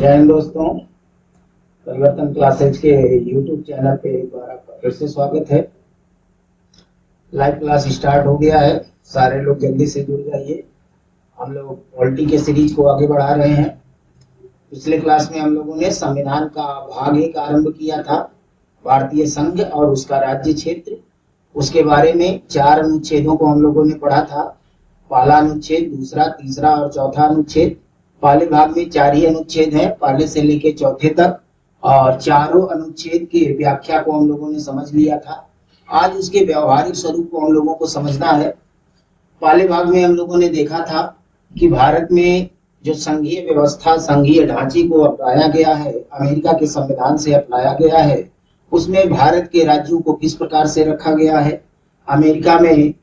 जय हिंद दोस्तों। परिवर्तन क्लासेज के यूट्यूब चैनल पे एक बार आपका फिर से स्वागत है। लाइव क्लास स्टार्ट हो गया है, सारे लोग जल्दी से जुड़ जाइए। हम लोग पॉलिटी के सीरीज को आगे बढ़ा रहे हैं। पिछले क्लास में हम लोगों ने संविधान का भाग 1 आरंभ किया था, भारतीय संघ और उसका राज्य क्षेत्र। उसके बारे में 4 अनुच्छेदों को हम लोगों ने पढ़ा था। पहला अनुच्छेद, दूसरा, तीसरा और चौथा अनुच्छेद। पहले भाग में 4 ही अनुच्छेद हैं, पहले से लेके चौथे तक, और चारों अनुच्छेद की व्याख्या को हम लोगों ने समझ लिया था। आज उसके व्यवहारिक स्वरूप को हम लोगों को समझना है। पहले भाग में हम लोगों ने देखा था कि भारत में जो संघीय व्यवस्था, संघीय ढांचे को अपनाया गया है, अमेरिका के संविधान से अपनाया गया है, उसमें भारत के राज्यों को किस प्रकार से रखा गया है। अमेरिका में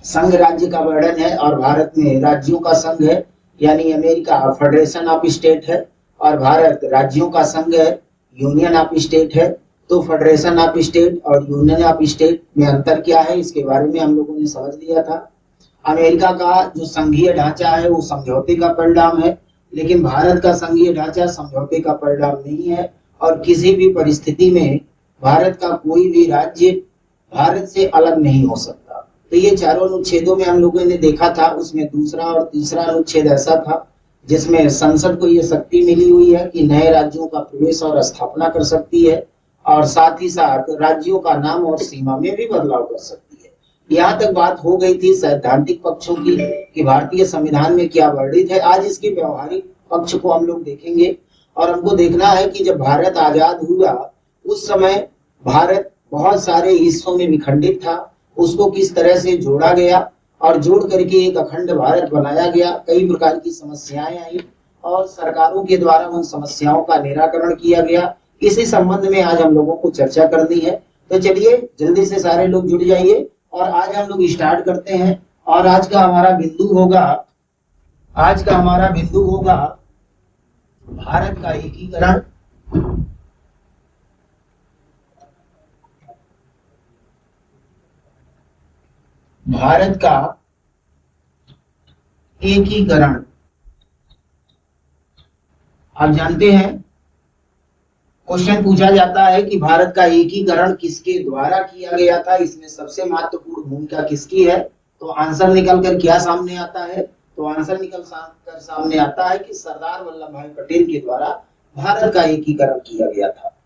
संघ राज्य का वर्णन है और भारत में राज्यों का संघ है, यानी अमेरिका फेडरेशन ऑफ स्टेट है और भारत राज्यों का संघ है, यूनियन ऑफ स्टेट है। तो फेडरेशन ऑफ स्टेट और यूनियन ऑफ स्टेट में अंतर क्या है, इसके बारे में हम लोगों ने समझ लिया था। अमेरिका का जो संघीय ढांचा है वो समझौते का परिणाम है, लेकिन भारत का संघीय ढांचा समझौते का परिणाम नहीं है और किसी भी परिस्थिति में भारत का कोई भी राज्य भारत से अलग नहीं हो सकता। तो ये चारों अनुच्छेदों में हम लोगों ने देखा था। उसमें दूसरा और तीसरा अनुच्छेद ऐसा था जिसमें संसद को ये शक्ति मिली हुई है कि नए राज्यों का प्रवेश और स्थापना कर सकती है और साथ ही साथ राज्यों का नाम और सीमा में भी बदलाव कर सकती है। यहाँ तक बात हो गई थी सैद्धांतिक पक्षों की कि भारतीय संविधान में क्या वर्णित है। आज इसके व्यवहारिक पक्ष को हम लोग देखेंगे और हमको देखना है कि जब भारत आजाद हुआ उस समय भारत बहुत सारे हिस्सों में विखंडित था, उसको किस तरह से जोड़ा गया और जोड़ करके एक अखंड भारत बनाया गया। कई प्रकार की समस्याएं आई और सरकारों के द्वारा उन समस्याओं का निराकरण किया गया। इसी संबंध में आज हम लोगों को चर्चा करनी है। तो चलिए जल्दी से सारे लोग जुड़ जाइए और आज हम लोग स्टार्ट करते हैं। और आज का हमारा बिंदु होगा भारत का एकीकरण। भारत का एकीकरण। आप जानते हैं क्वेश्चन पूछा जाता है कि भारत का एकीकरण किसके द्वारा किया गया था, इसमें सबसे महत्वपूर्ण भूमिका किसकी है। तो आंसर निकल कर क्या सामने आता है, तो आंसर निकल कर सामने आता है कि सरदार वल्लभ भाई पटेल के द्वारा भारत का एकीकरण किया गया था।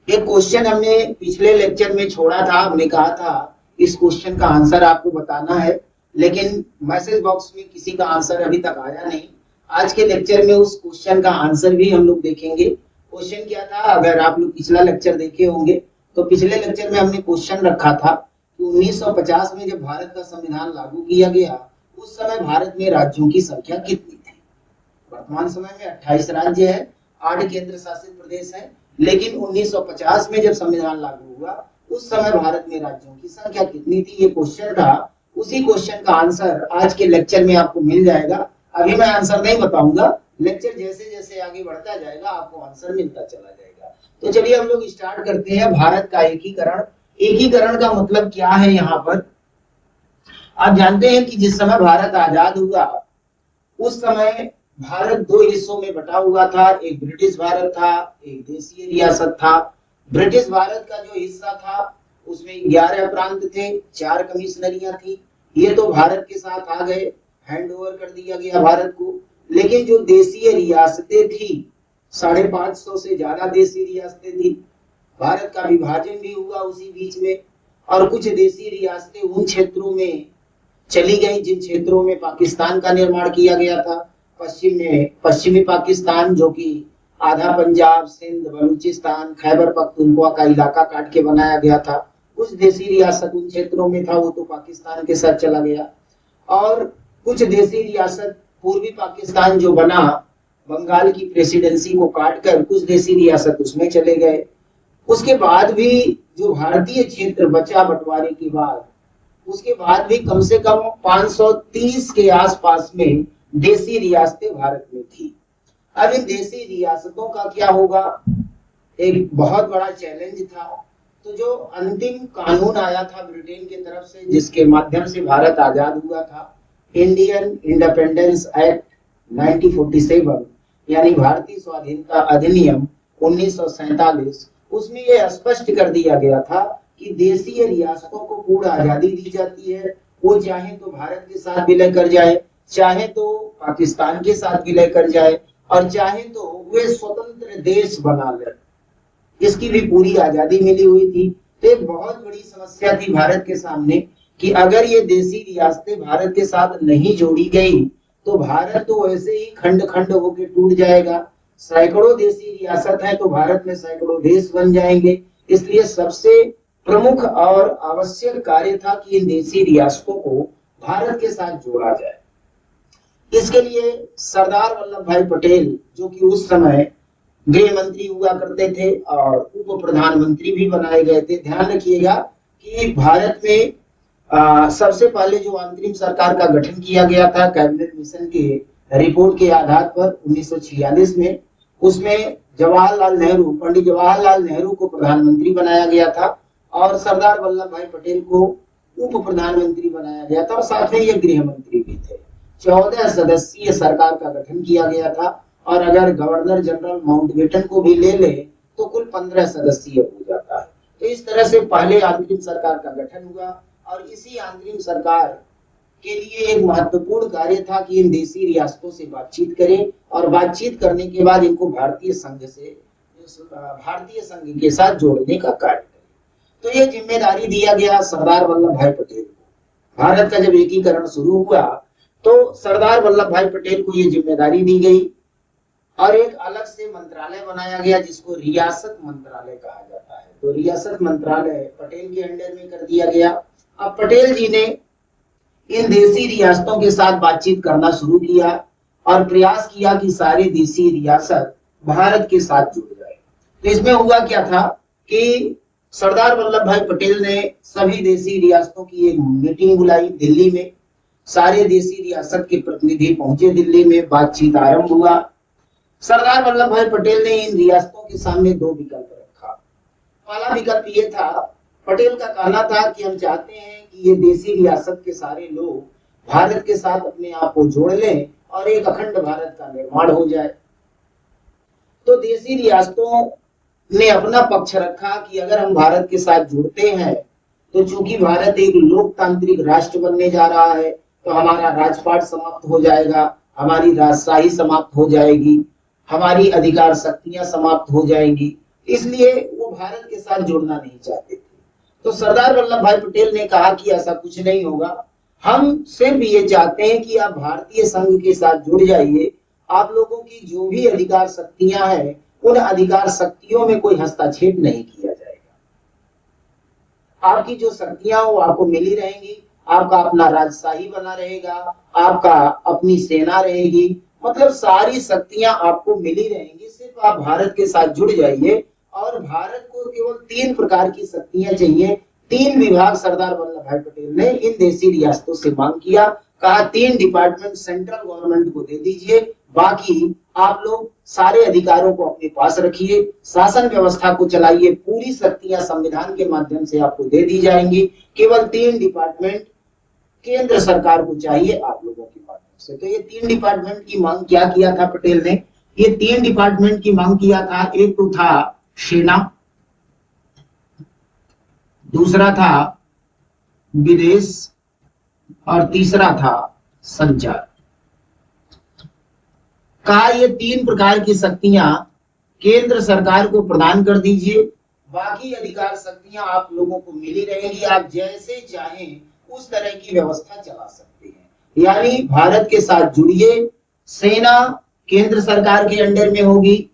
एक क्वेश्चन हमने पिछले लेक्चर में छोड़ा था, हमने कहा था इस क्वेश्चन का आंसर आपको बताना है, लेकिन मैसेज बॉक्स में किसी का आंसर अभी तक आया नहीं। आज के लेक्चर में उस क्वेश्चन का आंसर भी हम लोग देखेंगे। क्वेश्चन क्या था, अगर आप लोग पिछला लेक्चर देखे होंगे तो पिछले लेक्चर में हमने क्वेश्चन रखा था कि 1950 में जब भारत का संविधान लागू किया गया उस समय भारत में राज्यों की संख्या कितनी थी। वर्तमान समय में 28 राज्य है, 8 केंद्र शासित प्रदेश है, लेकिन 1950 में जब संविधान लागू हुआ उस समय भारत में राज्यों की संख्या कितनी थी, ये क्वेश्चन था। उसी क्वेश्चन का आंसर आज के लेक्चर में आपको मिल जाएगा। अभी मैं आंसर नहीं बताऊंगा, लेक्चर जैसे जैसे आगे बढ़ता जाएगा आपको आंसर मिलता चला जाएगा। तो चलिए हम लोग स्टार्ट करते हैं। भारत का एकीकरण। एकीकरण का मतलब क्या है, यहाँ पर आप जानते हैं कि जिस समय भारत आजाद हुआ उस समय भारत 2 हिस्सों में बटा हुआ था। एक ब्रिटिश भारत था, एक देशीय रियासत था। ब्रिटिश भारत का जो हिस्सा था उसमें 11 प्रांत थे, 4 कमिश्नरियां थी। ये तो भारत के साथ आ गए, हैंड ओवर कर दिया गया भारत को। लेकिन जो देशीय रियासतें थी, 550 से ज्यादा देशीय रियासतें थी। भारत का विभाजन भी हुआ उसी बीच में और कुछ देशीय रियासतें उन क्षेत्रों में चली गई जिन क्षेत्रों में पाकिस्तान का निर्माण किया गया था। पश्चिमी पाकिस्तान, जो कि आधा पंजाब, सिंध, बलूचिस्तान, खैबर पख्तूनख्वा का इलाका काट के बनाया गया था। कुछ देशी रियासत उन क्षेत्रों में था, वो तो पाकिस्तान के साथ चला गया। और कुछ देशी रियासत पूर्वी पाकिस्तान जो बना, बंगाल की प्रेसिडेंसी को काटकर कुछ देशी रियासत उसमें चले गए। उसके बाद भी जो भारतीय क्षेत्र बचा बंटवारे के बाद, उसके बाद भी कम से कम 530 के आसपास में देशी रियासतें भारत में थी। अब इन देशी रियासतों का क्या होगा, एक बहुत बड़ा चैलेंज था। तो जो अंतिम कानून आया था ब्रिटेन की तरफ से, जिसके माध्यम से भारत आजाद हुआ था, इंडियन इंडिपेंडेंस एक्ट 1947, यानी भारतीय स्वाधीनता अधिनियम 1947, उसमें यह स्पष्ट कर दिया गया था कि देशीय रियासतों को पूर्ण आजादी दी जाती है। वो चाहे तो भारत के साथ विलय कर जाए, चाहे तो पाकिस्तान के साथ विलय कर जाए, और चाहे तो वे स्वतंत्र देश बना ले, इसकी भी पूरी आजादी मिली हुई थी। तो एक बहुत बड़ी समस्या थी भारत के सामने कि अगर ये देशी रियासतें भारत के साथ नहीं जोड़ी गई तो भारत तो वैसे ही खंड खंड होकर टूट जाएगा। सैकड़ों देशी रियासत है तो भारत में सैकड़ों देश बन जाएंगे। इसलिए सबसे प्रमुख और आवश्यक कार्य था कि इन देशी रियासतों को भारत के साथ जोड़ा जाए। इसके लिए सरदार वल्लभ भाई पटेल, जो कि उस समय गृह मंत्री हुआ करते थे और उप प्रधानमंत्री भी बनाए गए थे। ध्यान रखिएगा कि भारत में सबसे पहले जो अंतरिम सरकार का गठन किया गया था कैबिनेट मिशन के रिपोर्ट के आधार पर 1946 में, उसमें पंडित जवाहरलाल नेहरू को प्रधानमंत्री बनाया गया था और सरदार वल्लभ भाई पटेल को उप प्रधानमंत्री बनाया गया था और साथ में ये गृह मंत्री भी थे। 14 सदस्यीय सरकार का गठन किया गया था और अगर गवर्नर जनरल माउंटबेटन को भी ले ले तो कुल 15 सदस्यीय हो जाता है। तो इस तरह से पहले अंतरिम सरकार का गठन हुआ और इसी अंतरिम सरकार के लिए एक महत्वपूर्ण कार्य था कि इन देशी रियासतों से बातचीत करें और बातचीत करने के बाद इनको भारतीय संघ के साथ जोड़ने का कार्य करें। तो ये जिम्मेदारी दिया गया सरदार वल्लभ भाई पटेल को। भारत का जब एकीकरण शुरू हुआ तो सरदार वल्लभ भाई पटेल को ये जिम्मेदारी दी गई और एक अलग से मंत्रालय बनाया गया जिसको रियासत मंत्रालय कहा जाता है। तो रियासत मंत्रालय पटेल के अंडर में कर दिया गया। अब पटेल जी ने इन देशी रियासतों के साथ बातचीत करना शुरू किया और प्रयास किया कि सारी देशी रियासत भारत के साथ जुड़ जाए। तो इसमें हुआ क्या था कि सरदार वल्लभ भाई पटेल ने सभी देशी रियासतों की एक मीटिंग बुलाई दिल्ली में। सारे देशी रियासत के प्रतिनिधि पहुंचे दिल्ली में, बातचीत आरंभ हुआ। सरदार वल्लभ भाई पटेल ने इन रियासतों के सामने दो विकल्प रखा। पहला विकल्प ये था, पटेल का कहना था कि हम चाहते हैं कि ये देशी रियासत के सारे लोग भारत के साथ अपने आप को जोड़ लें और एक अखंड भारत का निर्माण हो जाए। तो देशी रियासतों ने अपना पक्ष रखा कि अगर हम भारत के साथ जुड़ते हैं तो चूंकि भारत एक लोकतांत्रिक राष्ट्र बनने जा रहा है तो हमारा राजपाट समाप्त हो जाएगा, हमारी राजशाही समाप्त हो जाएगी, हमारी अधिकार शक्तियां समाप्त हो जाएंगी, इसलिए वो भारत के साथ जुड़ना नहीं चाहते थे। तो सरदार वल्लभ भाई पटेल ने कहा कि ऐसा कुछ नहीं होगा, हम सिर्फ ये चाहते हैं कि आप भारतीय संघ के साथ जुड़ जाइए। आप लोगों की जो भी अधिकार शक्तियां हैं उन अधिकार शक्तियों में कोई हस्तक्षेप नहीं किया जाएगा। आपकी जो शक्तियां वो आपको मिली रहेंगी, आपका अपना राजशाही बना रहेगा, आपका अपनी सेना रहेगी, मतलब सारी शक्तियां आपको मिली रहेंगी। सिर्फ आप भारत के साथ जुड़ जाइए और भारत को केवल 3 प्रकार की शक्तियां चाहिए। 3 विभाग सरदार वल्लभ भाई पटेल ने इन देशी रियासतों से मांग किया। कहा 3 डिपार्टमेंट सेंट्रल गवर्नमेंट को दे दीजिए, बाकी आप लोग सारे अधिकारों को अपने पास रखिए, शासन व्यवस्था को चलाइए, पूरी शक्तियां संविधान के माध्यम से आपको दे दी जाएंगी। केवल 3 डिपार्टमेंट केंद्र सरकार को चाहिए आप लोगों के माध्यम से। तो ये 3 डिपार्टमेंट की मांग क्या किया था पटेल ने? ये 3 डिपार्टमेंट की मांग किया था। एक तो था सेना, दूसरा था विदेश और तीसरा था संचार। कहा ये 3 प्रकार की शक्तियां केंद्र सरकार को प्रदान कर दीजिए, बाकी अधिकार शक्तियां आप लोगों को मिली रहेंगी, आप जैसे चाहें उस तरह की व्यवस्था चला सकते हैं। यानी भारत के साथ जुड़िए, सेना केंद्र सरकार के अंडर में होगी,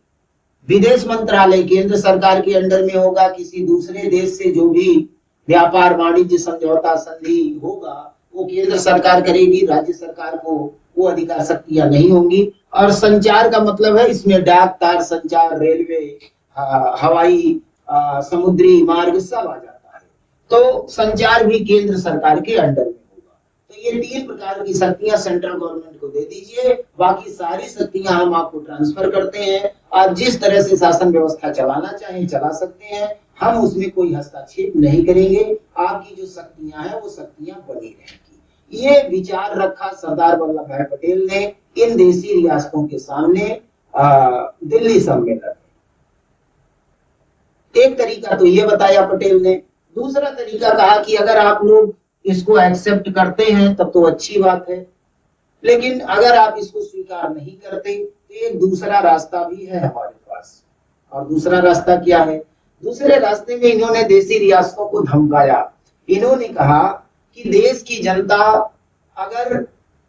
विदेश मंत्रालय केंद्र सरकार के अंडर में होगा, किसी दूसरे देश से जो भी व्यापार वाणिज्य समझौता संधि होगा वो केंद्र सरकार करेगी, राज्य सरकार को वो अधिकार शक्तियां नहीं होंगी। और संचार का मतलब है इसमें डाक तार संचार, रेलवे, हवाई, समुद्री मार्ग सब आ जाता है। तो संचार भी केंद्र सरकार के अंडर में होगा। तो ये 3 प्रकार की शक्तियां सेंट्रल गवर्नमेंट को दे दीजिए, बाकी सारी शक्तियां हम आपको ट्रांसफर करते हैं, आप जिस तरह से शासन व्यवस्था चलाना चाहें चला सकते हैं, हम उसमें कोई हस्तक्षेप नहीं करेंगे, आपकी जो शक्तियां हैं वो शक्तियां बनी रहेंगी। ये विचार रखा सरदार वल्लभ भाई पटेल ने इन देशी रियासतों के सामने दिल्ली सम्मेलन। एक तरीका तो ये बताया पटेल ने। दूसरा तरीका कहा कि अगर आप लोग इसको एक्सेप्ट करते हैं तब तो अच्छी बात है, लेकिन अगर आप इसको स्वीकार नहीं करते तो एक दूसरा रास्ता भी है हमारे पास। और दूसरा रास्ता क्या है? दूसरे रास्ते में इन्होंने देसी रियासतों को धमकाया। इन्होंने कहा कि देश की जनता अगर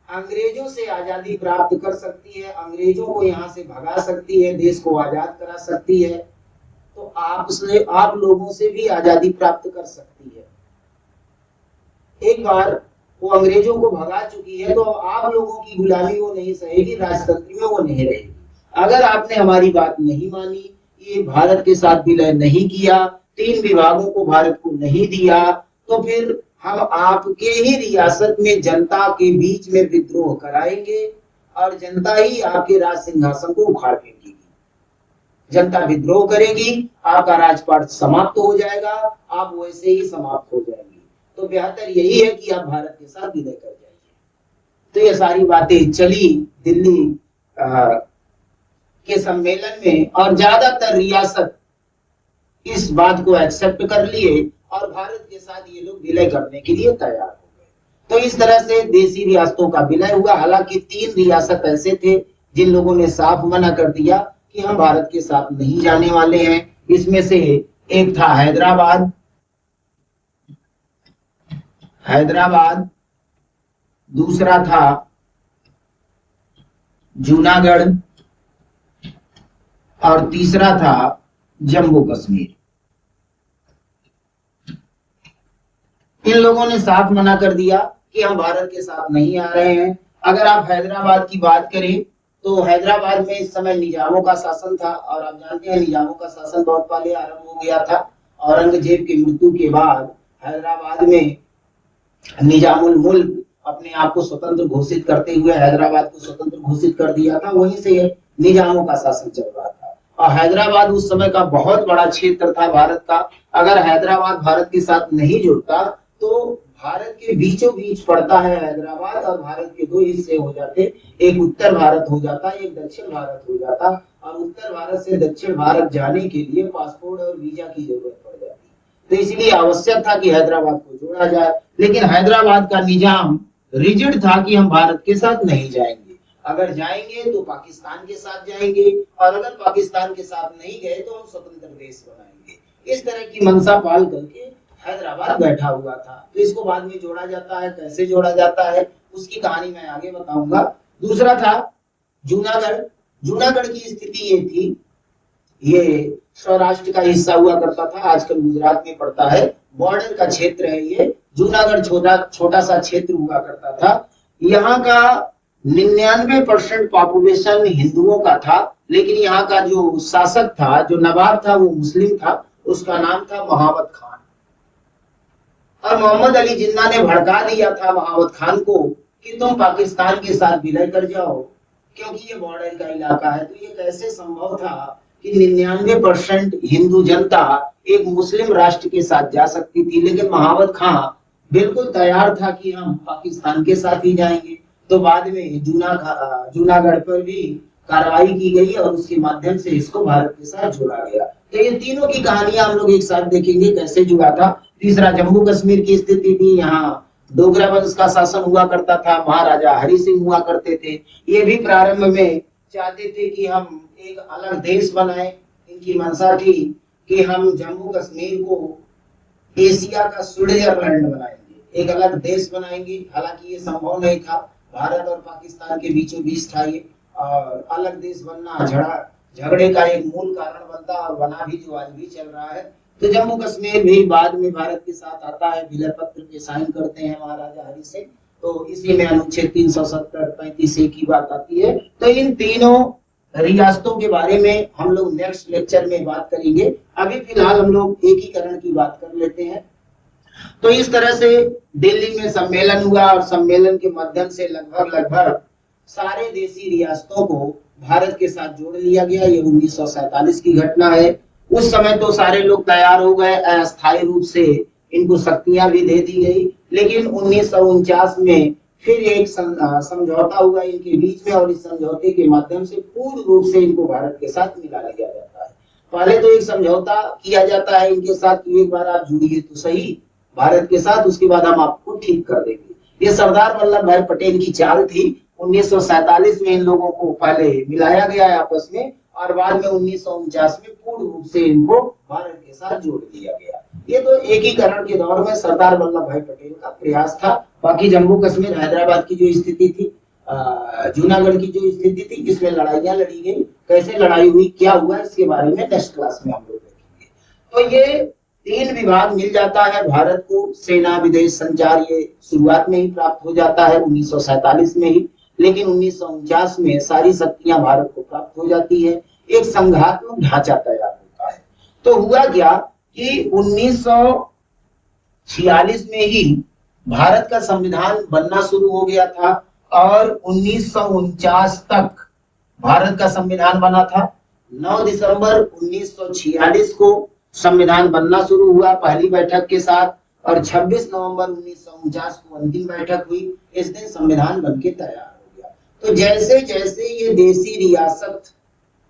अंग्रेजों से आजादी प्राप्त कर सकती है, अंग्रेजों को यहाँ से भगा सकती है, देश को आजाद करा सकती है, तो आप लोगों से भी आजादी प्राप्त कर सकती है। एक बार वो अंग्रेजों को भगा चुकी है तो आप लोगों की गुलामी वो नहीं सहेगी, राजतंत्र में वो नहीं रहेगी। अगर आपने हमारी बात नहीं मानी, ये भारत के साथ विलय नहीं किया, 3 विभागों को भारत को नहीं दिया, तो फिर हम आपके ही रियासत में जनता के बीच में विद्रोह कराएंगे और जनता ही आपके राज सिंहासन को उखाड़ फेंकेगी। जनता विद्रोह करेगी, आपका राजपाट समाप्त हो जाएगा, आप वैसे ही समाप्त हो जाएंगे। तो बेहतर यही है कि आप भारत के साथ विलय कर जाइए। तो ये सारी बातें चली दिल्ली के सम्मेलन में और ज्यादातर रियासत इस बात को एक्सेप्ट कर लिए और भारत के साथ ये लोग विलय करने के लिए तैयार हो गए। तो इस तरह से देसी रियासतों का विलय हुआ। हालांकि 3 रियासत ऐसे थे जिन लोगों ने साफ मना कर दिया कि हम भारत के साथ नहीं जाने वाले हैं। इसमें से एक था हैदराबाद, दूसरा था जूनागढ़ और तीसरा था जम्मू कश्मीर। इन लोगों ने साफ मना कर दिया कि हम भारत के साथ नहीं आ रहे हैं। अगर आप हैदराबाद की बात करें तो हैदराबाद में इस समय निजामों का शासन था और आप जानते हैं निजामों का शासन बहुत पहले आरंभ हो गया था। औरंगजेब की मृत्यु के बाद हैदराबाद में निजामुल मुल्क अपने आप को स्वतंत्र घोषित करते हुए हैदराबाद को स्वतंत्र घोषित कर दिया था। वहीं से निजामों का शासन चल रहा था और हैदराबाद उस समय का बहुत बड़ा क्षेत्र था भारत का। अगर हैदराबाद भारत के साथ नहीं जुड़ता तो भारत के बीचों बीच पड़ता है हैदराबाद और भारत के 2 हिस्से हो जाते, एक उत्तर भारत हो जाता, एक दक्षिण भारत हो जाता और उत्तर भारत से दक्षिण भारत जाने के लिए पासपोर्ट और वीजा की जरूरत पड़ जाती। तो इसलिए आवश्यक था कि हैदराबाद को जोड़ा जाए, लेकिन हैदराबाद का निजाम रिजिड था कि हम भारत के साथ नहीं जाएंगे। अगर जाएंगे तो पाकिस्तान के साथ जाएंगे और अगर पाकिस्तान के साथ नहीं गए तो हम स्वतंत्र देश बनाएंगे। इस तरह की मंशा पाल करके हैदराबाद बैठा हुआ था। तो इसको बाद में जोड़ा जाता है, कैसे जोड़ा जाता है उसकी कहानी मैं आगे बताऊंगा। दूसरा था जूनागढ़। जूनागढ़ की स्थिति ये थी, ये सौराष्ट्र का हिस्सा हुआ करता था, आजकल गुजरात में पड़ता है, बॉर्डर का क्षेत्र है ये। जूनागढ़ छोटा सा क्षेत्र हुआ करता था। यहाँ का 99% पॉपुलेशन हिंदुओं का था, लेकिन यहाँ का जो शासक था, जो नवाब था, वो मुस्लिम था। उसका नाम था महावत खान। और मोहम्मद अली जिन्ना ने भड़का दिया था महावत खान को कि तुम पाकिस्तान के साथ विलय कर जाओ, क्योंकि ये बॉर्डर का इलाका है। तो ये कैसे संभव था कि 99% हिंदू जनता एक मुस्लिम राष्ट्र के साथ जा सकती थी, लेकिन महावत खान बिल्कुल तैयार था कि हम पाकिस्तान के साथ ही जाएंगे। तो बाद में जूनागढ़ पर भी कार्रवाई की गई और उसके माध्यम से इसको भारत के साथ जोड़ा गया। तो ये तीनों की कहानियां हम लोग एक साथ देखेंगे कैसे जुड़ा था। तीसरा जम्मू कश्मीर की स्थिति थी। यहाँ डोगरा वंश का शासन हुआ करता था, महाराजा हरि सिंह हुआ करते थे। ये भी प्रारंभ में चाहते थे कि हम एक अलग देश बनाएं। इनकी मंशा थी कि हम जम्मू कश्मीर को एशिया का स्विट्जरलैंड बनाएंगे, एक अलग देश बनाएंगे। हालांकि ये संभव नहीं था, भारत और पाकिस्तान के बीचों बीच था ये, और अलग देश बनना झगड़े का एक मूल कारण बनता और बना भी, जो आज भी चल रहा है। तो जम्मू कश्मीर भी बाद में भारत के साथ आता है, विलय पत्र पे साइन करते हैं महाराजा हरि सिंह। तो इसी में अनुच्छेद 370-35 की बात आती है। तो इन तीनों रियासतों के बारे में हम लोग नेक्स्ट लेक्चर में बात करेंगे। अभी फिलहाल हम लोग एकीकरण की बात कर लेते हैं। तो इस तरह से दिल्ली में सम्मेलन हुआ और सम्मेलन के माध्यम से लगभग सारे देसी रियासतों को भारत के साथ जोड़ लिया गया। ये 1947 की घटना है। उस समय तो सारे लोग तैयार हो गए, अस्थायी रूप से इनको शक्तियां भी दे दी गई। लेकिन 1949 में फिर एक समझौता हुआ इनके बीच में, और इस समझौते के माध्यम से पूर्ण रूप से इनको भारत के साथ मिला लिया जाता है। पहले तो एक समझौता किया जाता है इनके साथ कि एक बार आप जुड़िए तो सही भारत के साथ, उसके बाद हम आपको ठीक कर देंगे। ये सरदार वल्लभ भाई पटेल की चाल थी। 1947 में इन लोगों को पहले मिलाया गया आपस में, और बाद में 1949 में पूर्ण रूप से इनको भारत के साथ जोड़ दिया गया। ये तो एकीकरण के दौर में सरदार वल्लभ भाई पटेल का प्रयास था। बाकी जम्मू कश्मीर हैदराबाद की जो स्थिति थी, जूनागढ़ की जो स्थिति थी, जिसमें लड़ाइयां लड़ी गई, कैसे लड़ाई हुई, क्या हुआ, इसके बारे में नेक्स्ट क्लास में हम लोग देखेंगे। तो ये 3 विभाग मिल जाता है भारत को, सेना, विदेश, संचार, ये शुरुआत में ही प्राप्त हो जाता है 1947 में ही, लेकिन 1949 में सारी शक्तियां भारत को प्राप्त हो जाती है, एक संघात्मक ढांचा तैयार होता है। तो हुआ क्या कि 1946 में ही भारत का संविधान बनना शुरू हो गया था, और 1949 तक भारत का संविधान बना था। 9 दिसंबर 1946 को संविधान बनना शुरू हुआ पहली बैठक के साथ, और 26 नवंबर 1949 को अंतिम बैठक हुई। इस दिन संविधान बनके तैयार हो गया। तो जैसे जैसे ये देशी रियासत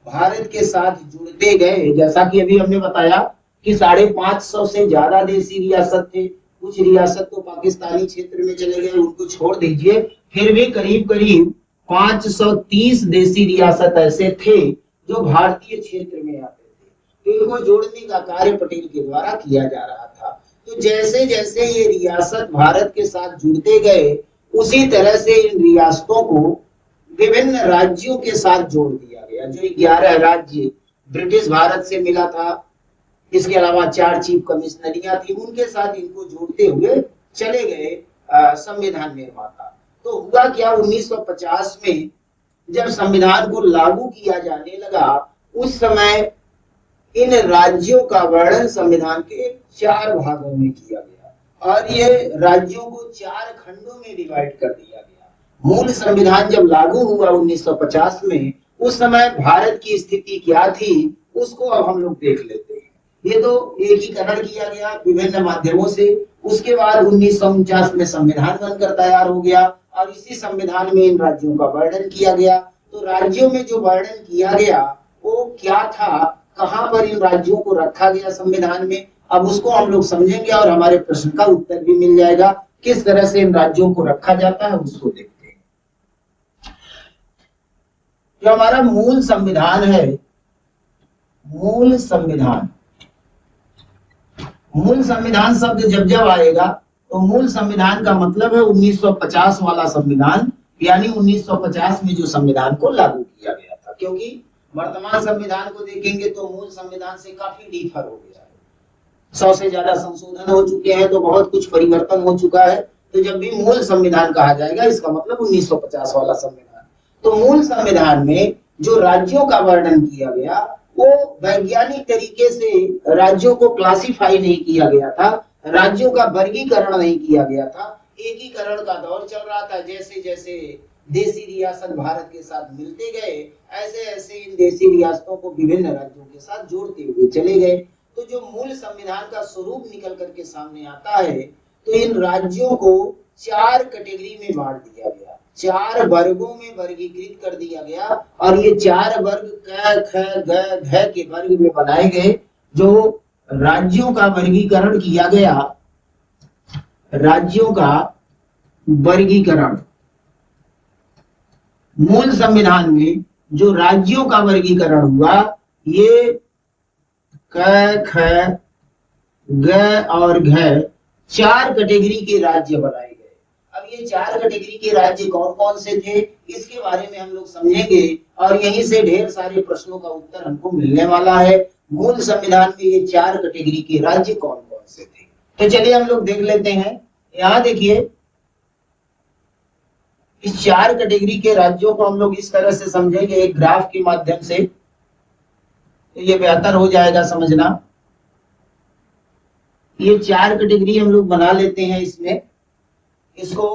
भारत के साथ जुड़ते गए, जैसा कि अभी हमने बताया कि 550 से ज्यादा देशी रियासत थे, कुछ रियासत तो पाकिस्तानी क्षेत्र में चले गए, उनको छोड़ दीजिए, फिर भी करीब करीब 530 देशी रियासत ऐसे थे जो भारतीय क्षेत्र में आते थे। तो इनको जोड़ने का कार्य पटेल के द्वारा किया जा रहा था। तो जैसे जैसे ये रियासत भारत के साथ जुड़ते गए, उसी तरह से इन रियासतों को विभिन्न राज्यों के साथ जोड़ दिया गया। जो 11 राज्य ब्रिटिश भारत से मिला था, इसके अलावा 4 चीफ कमिश्नरियां थी, उनके साथ इनको जोड़ते हुए चले गए संविधान निर्माता। तो हुआ क्या, 1950 में जब संविधान को लागू किया जाने लगा, उस समय इन राज्यों का वर्णन संविधान के 4 भागों में किया गया, और ये राज्यों को 4 खंडों में डिवाइड कर दिया गया। मूल संविधान जब लागू हुआ 1950 में, उस समय भारत की स्थिति क्या थी, उसको अब हम लोग देख लेते हैं। ये तो एकीकरण किया गया विभिन्न माध्यमों से। उसके बाद 1949 में संविधान बनकर तैयार हो गया, और इसी संविधान में इन राज्यों का वर्णन किया गया। तो राज्यों में जो वर्णन किया गया वो क्या था, कहां पर इन राज्यों को रखा गया संविधान में, अब उसको हम लोग समझेंगे, और हमारे प्रश्न का उत्तर भी मिल जाएगा। किस तरह से इन राज्यों को रखा जाता है उसको देखते हैं। जो हमारा मूल संविधान है, मूल संविधान शब्द जब जब आएगा तो मूल संविधान का मतलब है 1950 वाला संविधान, यानी 1950 में जो संविधान को लागू किया गया था। क्योंकि वर्तमान संविधान को देखेंगे तो मूल संविधान से काफी डिफर हो गया है, 100 से ज्यादा संशोधन हो चुके हैं, तो बहुत कुछ परिवर्तन हो चुका है। तो जब भी मूल संविधान कहा जाएगा, इसका मतलब 1950 वाला संविधान। तो मूल संविधान में जो राज्यों का वर्णन किया गया, वो वैज्ञानिक तरीके से राज्यों को क्लासिफाई नहीं किया गया था, राज्यों का वर्गीकरण नहीं किया गया था। एकीकरण का दौर चल रहा था। जैसे जैसे देशी रियासत भारत के साथ मिलते गए, ऐसे ऐसे इन देशी रियासतों को विभिन्न राज्यों के साथ जोड़ते हुए चले गए। तो जो मूल संविधान का स्वरूप निकल करके सामने आता है, तो इन राज्यों को 4 कैटेगरी में बांट दिया गया, 4 वर्गों में वर्गीकृत कर दिया गया, और ये 4 वर्ग क, ख, ग, घ के वर्ग में बनाए गए। जो राज्यों का वर्गीकरण किया गया, राज्यों का वर्गीकरण मूल संविधान में जो राज्यों का वर्गीकरण हुआ, ये क, ख, ग और घ 4 कैटेगरी के राज्य बनाए गए। अब ये 4 कैटेगरी के राज्य कौन कौन से थे, इसके बारे में हम लोग समझेंगे, और यहीं से ढेर सारे प्रश्नों का उत्तर हमको मिलने वाला है। मूल संविधान में ये 4 कैटेगरी के राज्य कौन कौन से थे, तो चलिए हम लोग देख लेते हैं। यहाँ देखिए, इस 4 कैटेगरी के राज्यों को हम लोग इस तरह से समझेंगे एक ग्राफ के माध्यम से, तो ये बेहतर हो जाएगा समझना। ये 4 कैटेगरी हम लोग बना लेते हैं। इसमें इसको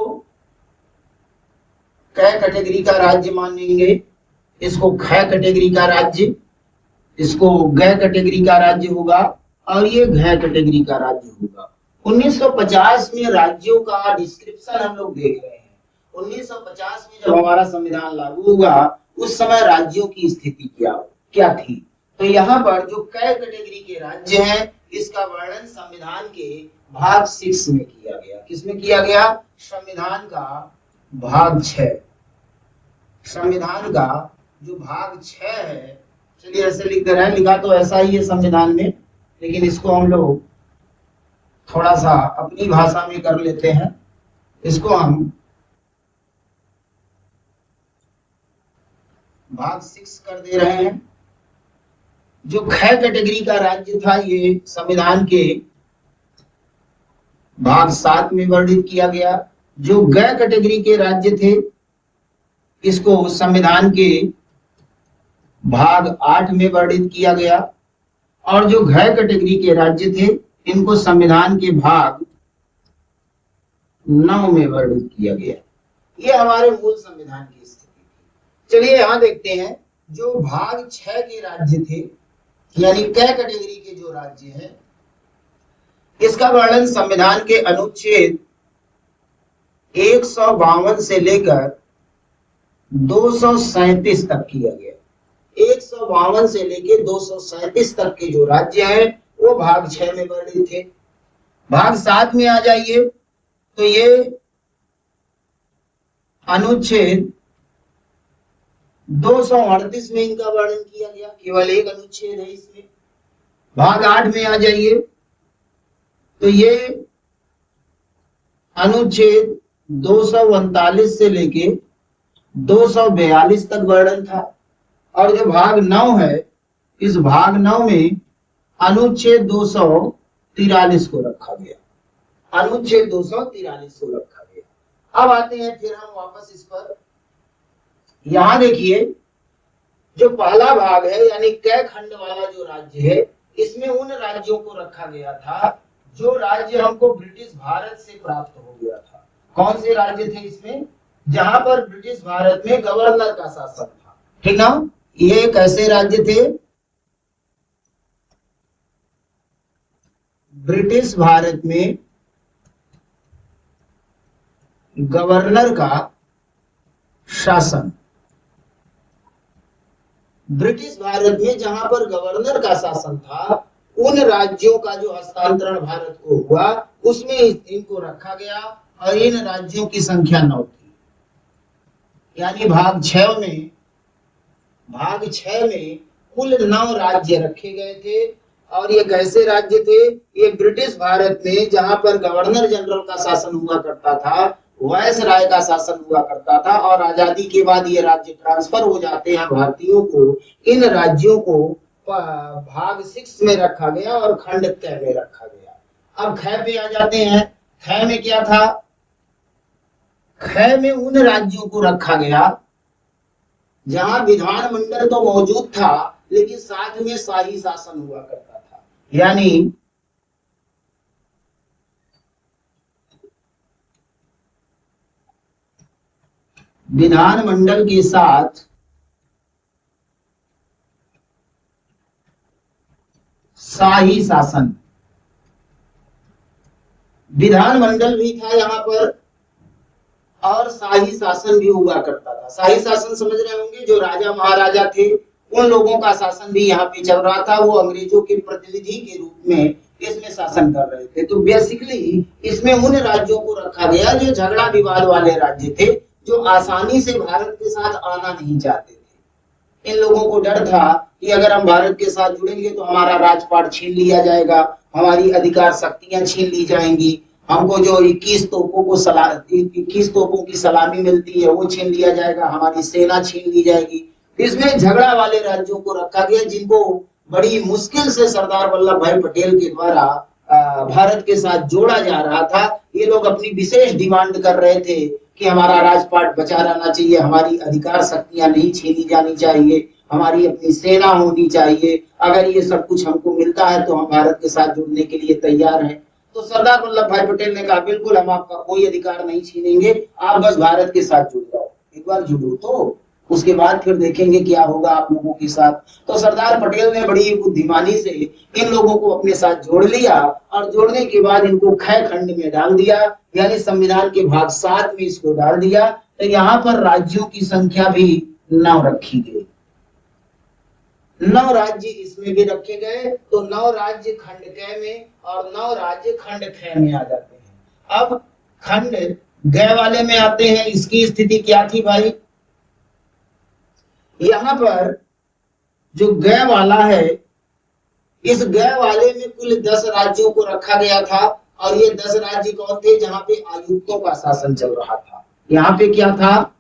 क कैटेगरी का राज्य मानेंगे, इसको ख कैटेगरी का राज्य, इसको ग कैटेगरी का राज्य होगा, और ये घ कैटेगरी का राज्य होगा। 1950 में राज्यों का डिस्क्रिप्शन हम लोग देख रहे हैं। 1950 में जब हमारा संविधान लागू हुआ उस समय राज्यों की स्थिति क्या थी। तो यहाँ पर जो कै कैटेगरी के राज्य हैं इसका वर्णन संविधान के भाग 6 में किया गया। किसमें किया गया? संविधान का भाग 6। संविधान का जो भाग 6 है, चलिए ऐसे लिख दे रहे हैं, लिखा तो ऐसा ही है संविधान में, लेकिन इसको हम लोग थोड़ा सा अपनी भाषा में कर लेते हैं। इसको हम भाग 6 कर दे रहे हैं। जो ख कैटेगरी का राज्य था ये संविधान के भाग 7 में वर्णित किया गया। जो ग कैटेगरी के राज्य थे इसको संविधान के भाग 8 में वर्णित किया गया, और जो घ कैटेगरी के राज्य थे इनको संविधान के भाग 9 में वर्णित किया गया। ये हमारे मूल संविधान की स्थिति थी। चलिए यहां देखते हैं, जो भाग 6 के राज्य थे यानी क कैटेगरी के जो राज्य हैं इसका वर्णन संविधान के अनुच्छेद 152 से लेकर 237 तक किया गया। 152 से लेकर 237 तक के जो राज्य हैं वो भाग 6 में वर्णित थे। भाग 7 में आ जाइए तो ये अनुच्छेद 238 में इनका वर्णन किया गया, केवल एक अनुच्छेद है इसमें। भाग 8 में आ जाइए तो ये अनुच्छेद 239 से लेके 242 तक वर्णन था। और जो भाग 9 है इस भाग 9 में अनुच्छेद 243 को रखा गया। अनुच्छेद 243 को रखा गया। अब आते हैं फिर हम वापस इस पर। यहां देखिए, जो पहला भाग है यानी कै खंड वाला जो राज्य है इसमें उन राज्यों को रखा गया था जो राज्य हमको ब्रिटिश भारत से प्राप्त हो गया था। कौन से राज्य थे इसमें? जहां पर ब्रिटिश भारत में गवर्नर का शासन था, ठीक ना। ये कैसे राज्य थे? ब्रिटिश भारत में गवर्नर का शासन। ब्रिटिश भारत में जहां पर गवर्नर का शासन था उन राज्यों का जो हस्तांतरण भारत को हुआ उसमें इनको रखा गया, और इन राज्यों की संख्या 9 थी। यानी भाग 6 में कुल 9 राज्य रखे गए थे। और ये कैसे राज्य थे? ये ब्रिटिश भारत में जहां पर गवर्नर जनरल का शासन हुआ करता था, वायसराय का शासन हुआ करता था, और आजादी के बाद ये राज्य ट्रांसफर हो जाते हैं भारतीयों को। इन राज्यों को भाग 6 में रखा गया और खंड क में रखा गया। अब ख पे आ जाते हैं। ख में क्या था? ख में उन राज्यों को रखा गया जहां विधानमंडल तो मौजूद था लेकिन साथ में शाही शासन हुआ करता था। यानी विधानमंडल के साथ शाही शासन। विधानमंडल भी था यहाँ पर और शाही शासन भी हुआ करता था। शाही शासन समझ रहे होंगे, जो राजा महाराजा थे उन लोगों का शासन भी यहाँ पे चल रहा था। वो अंग्रेजों के प्रतिनिधि के रूप में इसमें शासन कर रहे थे। तो बेसिकली इसमें उन राज्यों को रखा गया जो झगड़ा विवाद वाले राज्य थे, जो आसानी से भारत के साथ आना नहीं चाहते थे। इन लोगों को डर था कि अगर हम भारत के साथ जुड़ेंगे तो हमारा राजपाट छीन लिया जाएगा, हमारी अधिकार शक्तियां छीन ली जाएंगी, हमको जो 21 तोपों की सलामी मिलती है वो छीन लिया जाएगा, हमारी सेना छीन ली जाएगी। इसमें झगड़ा वाले राज्यों को रखा गया जिनको बड़ी मुश्किल से सरदार वल्लभ भाई पटेल के द्वारा भारत के साथ जोड़ा जा रहा था। ये लोग अपनी विशेष डिमांड कर रहे थे कि हमारा राजपाट बचा रहना चाहिए, हमारी अधिकार शक्तियां नहीं छीनी जानी चाहिए, हमारी अपनी सेना होनी चाहिए। अगर ये सब कुछ हमको मिलता है तो हम भारत के साथ जुड़ने के लिए तैयार हैं। तो सरदार वल्लभ भाई पटेल ने कहा बिल्कुल हम आपका कोई अधिकार नहीं छीनेंगे, आप बस भारत के साथ जुड़ जाओ। एक बार जुड़ो तो उसके बाद फिर देखेंगे क्या होगा आप लोगों के साथ। तो सरदार पटेल ने बड़ी बुद्धिमानी से इन लोगों को अपने साथ जोड़ लिया, और जोड़ने के बाद इनको ख खंड में डाल दिया, यानी संविधान के भाग 7 में इसको डाल दिया। तो यहाँ पर राज्यों की संख्या भी 9 रखी गई। 9 राज्य इसमें भी रखे गए, तो 9 राज्य खंड क में और 9 राज्य खंड ख में आ जाते हैं। अब खंड ग वाले में आते हैं, इसकी स्थिति क्या थी भाई? यहाँ पर जो ग वाला है, इस ग वाले में कुल 10 राज्यों को रखा गया था, और ये 10 राज्य कौन थे? जहां पे आयुक्तों का शासन चल रहा था। यहाँ पे क्या था?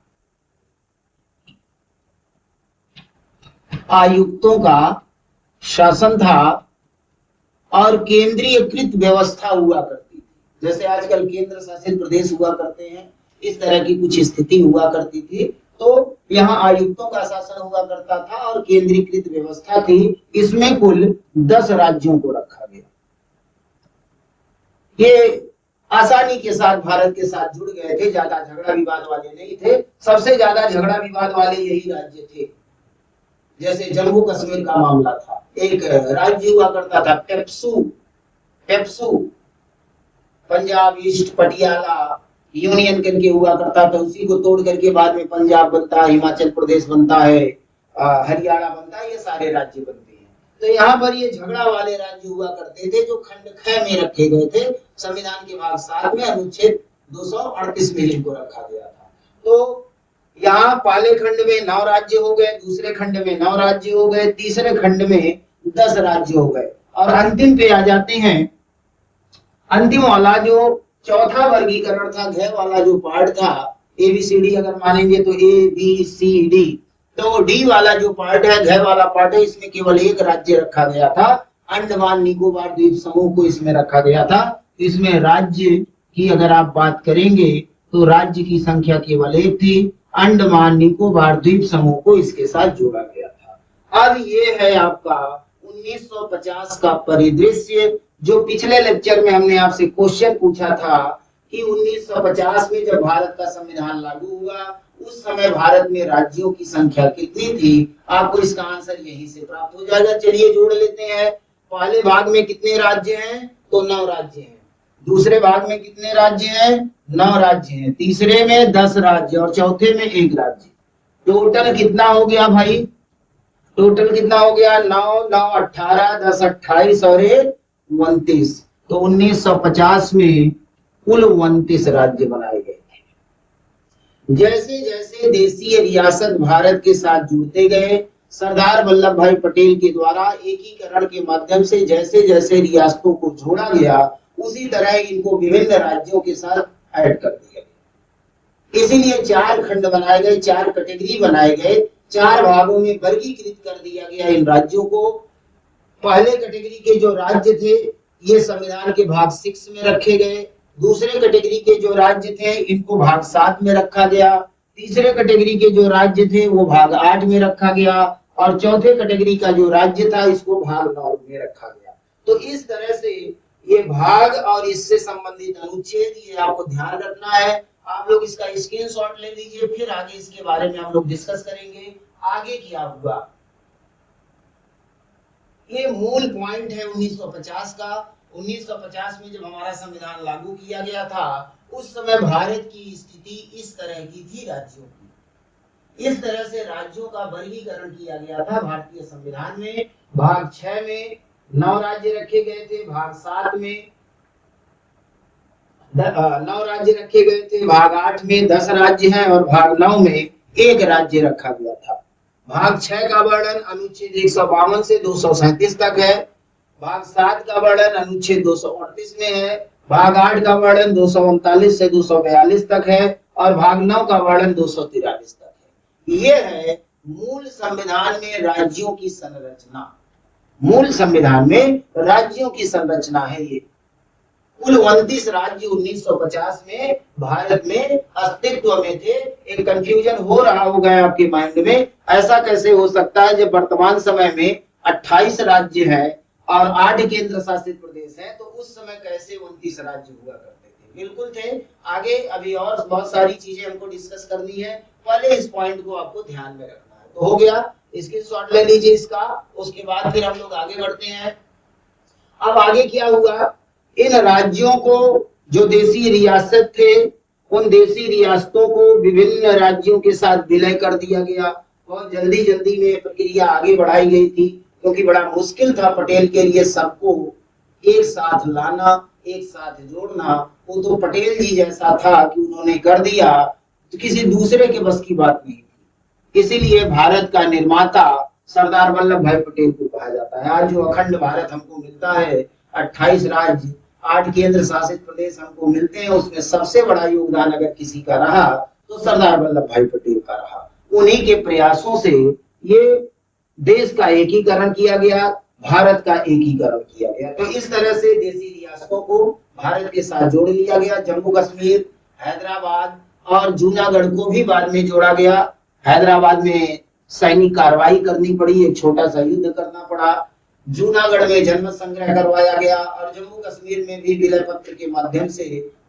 आयुक्तों का शासन था और केंद्रीयकृत व्यवस्था हुआ करती थी। जैसे आजकल केंद्र शासित प्रदेश हुआ करते हैं, इस तरह की कुछ स्थिति हुआ करती थी। तो यहाँ आयुक्तों का शासन हुआ करता था और केंद्रीकृत व्यवस्था थी। इसमें कुल 10 राज्यों को रखा गया। ये आसानी के साथ भारत के साथ जुड़ गए थे, ज्यादा झगड़ा विवाद वाले नहीं थे। सबसे ज्यादा झगड़ा विवाद वाले यही राज्य थे। जैसे जम्मू कश्मीर का मामला था, एक राज्य हुआ करता था पेप्सू, पंजाब ईस्ट पटियाला यूनियन करके हुआ करता था। उसी को तोड़ करके बाद में पंजाब बनता है, हिमाचल प्रदेश बनता है, हरियाणा बनता है, ये सारे राज्य बनते हैं। तो यहाँ पर ये झगड़ा वाले राज्य हुआ करते थे, जो खंड ख में रखे गए थे। संविधान के भाग 7 में अनुच्छेद 238 में इनको रखा गया था। तो यहाँ पहले खंड में 9 राज्य हो गए, दूसरे खंड में 9 राज्य हो गए, तीसरे खंड में 10 राज्य हो गए, और अंतिम पे आ जाते हैं। अंतिम वाला जो चौथा वर्गीकरण था, घ वाला जो पार्ट था, ABCD अगर मानेंगे तो ABCD, तो डी वाला जो पार्ट है, घ वाला पार्ट है, इसमें केवल एक राज्य रखा गया था। अंडमान निकोबार द्वीप समूह को इसमें रखा गया था। इसमें राज्य की अगर आप बात करेंगे तो राज्य की संख्या केवल एक थी। अंडमान निकोबार द्वीप समूह को इसके साथ जोड़ा गया था। अब ये है आपका 1950 का परिदृश्य, जो पिछले लेक्चर में हमने आपसे क्वेश्चन पूछा था कि 1950 में जब भारत का संविधान लागू हुआ, उस समय भारत में राज्यों की संख्या कितनी थी? आपको इसका आंसर यहीं से प्राप्त हो जाएगा। चलिए जोड़ लेते हैं। पहले भाग में कितने राज्य हैं? तो 9 राज्य हैं। दूसरे भाग में कितने राज्य हैं? 9 राज्य हैं। तीसरे में 10 राज्य और चौथे में 1 राज्य। टोटल कितना हो गया भाई? टोटल कितना हो गया? 9 9 18 10 28 और 1 29। तो 1950 में कुल 29 राज्य बनाए गए थे। जैसे जैसे देशीय रियासत भारत के साथ जुड़ते गए, सरदार वल्लभ भाई पटेल के द्वारा एकीकरण के माध्यम से जैसे जैसे रियासतों को जोड़ा गया, उसी तरह इनको विभिन्न राज्यों के साथ ऐड कर दिया गया। इसीलिए 4 खंड बनाए गए, 4 कैटेगरी बनाए गए, 4 भागों में वर्गीकृत कर दिया गया इन राज्यों को। पहले कैटेगरी के जो राज्य थे, ये संविधान के भाग 6 में रखे गए। दूसरे कैटेगरी के जो राज्य थे, इनको भाग 7 में रखा गया। तीसरे कैटेगरी के जो राज्य थे, वो भाग 8 में रखा गया, और चौथे कैटेगरी का जो राज्य था, इसको भाग 9 में रखा गया। तो इस तरह से ये भाग और इससे संबंधित अनुच्छेद, ये आपको ध्यान रखना है। आप लोग इसका स्क्रीनशॉट ले लीजिए, फिर आगे इसके बारे में हम लोग डिस्कस करेंगे। आगे क्या हुआ, ये मूल पॉइंट है 1950 का। 1950 में जब हमारा संविधान लागू किया गया था, उस समय भारत की स्थिति इस तरह की थी राज्यों की। इस तरह से राज्यों का वर्गीकरण किया गया था भारतीय संविधान में। भाग 6 में 9 राज्य रखे गए थे, भाग 7 में 9 राज्य रखे गए थे, भाग 8 में 10 राज्य हैं, और भाग 9 में 1 राज्य रखा गया था। भाग 6 का वर्णन अनुच्छेद 152 से 237 तक है। भाग 7 का वर्णन अनुच्छेद 238 में है। भाग 8 का वर्णन 239 से 242 तक है, और भाग 9 का वर्णन 243 तक है। ये है मूल संविधान में राज्यों की संरचना। मूल संविधान में राज्यों की संरचना है ये। कुल 29 राज्य 1950 में भारत में अस्तित्व में थे। एक कंफ्यूजन हो रहा होगा आपके माइंड में, ऐसा कैसे हो सकता है जब वर्तमान समय में 28 राज्य हैं और 8 केंद्र शासित प्रदेश हैं, तो उस समय कैसे 29 राज्य हुआ करते थे? बिल्कुल थे। आगे अभी और बहुत सारी चीजें हमको डिस्कस करनी है, पहले इस पॉइंट को आपको ध्यान में रखना है। तो हो गया, स्क्रीनशॉट ले लीजिए इसका, उसके बाद फिर हम लोग आगे बढ़ते हैं। अब आगे क्या हुआ, इन राज्यों को जो देशी रियासत थे, उन देशी रियासतों को विभिन्न राज्यों के साथ विलय कर दिया गया। बहुत जल्दी जल्दी में प्रक्रिया आगे बढ़ाई गई थी, क्योंकि बड़ा मुश्किल था पटेल के लिए सबको एक साथ लाना, एक साथ जोड़ना। वो तो पटेल जी जैसा था कि उन्होंने कर दिया, तो किसी दूसरे के बस की बात नहीं थी। इसीलिए भारत का निर्माता सरदार वल्लभ भाई पटेल को कहा जाता है। आज जो अखंड भारत हमको मिलता है, 28 राज्य, 8 केंद्र शासित प्रदेश हमको मिलते हैं, उसमें सबसे बड़ा योगदान अगर किसी का रहा तो सरदार वल्लभ भाई पटेल का रहा। उन्हीं के प्रयासों से ये देश का एकीकरण किया गया, भारत का एकीकरण किया गया। तो इस तरह से देशी रियासतों को भारत के साथ जोड़ लिया गया। जम्मू कश्मीर, हैदराबाद और जूनागढ़ को भी बाद में जोड़ा गया। हैदराबाद में सैनिक कार्रवाई करनी पड़ी, एक छोटा सा युद्ध करना पड़ा। जूनागढ़ में जन्म संग्रह करवाया गया और जम्मू कश्मीर में भी विलय पत्र के माध्यम से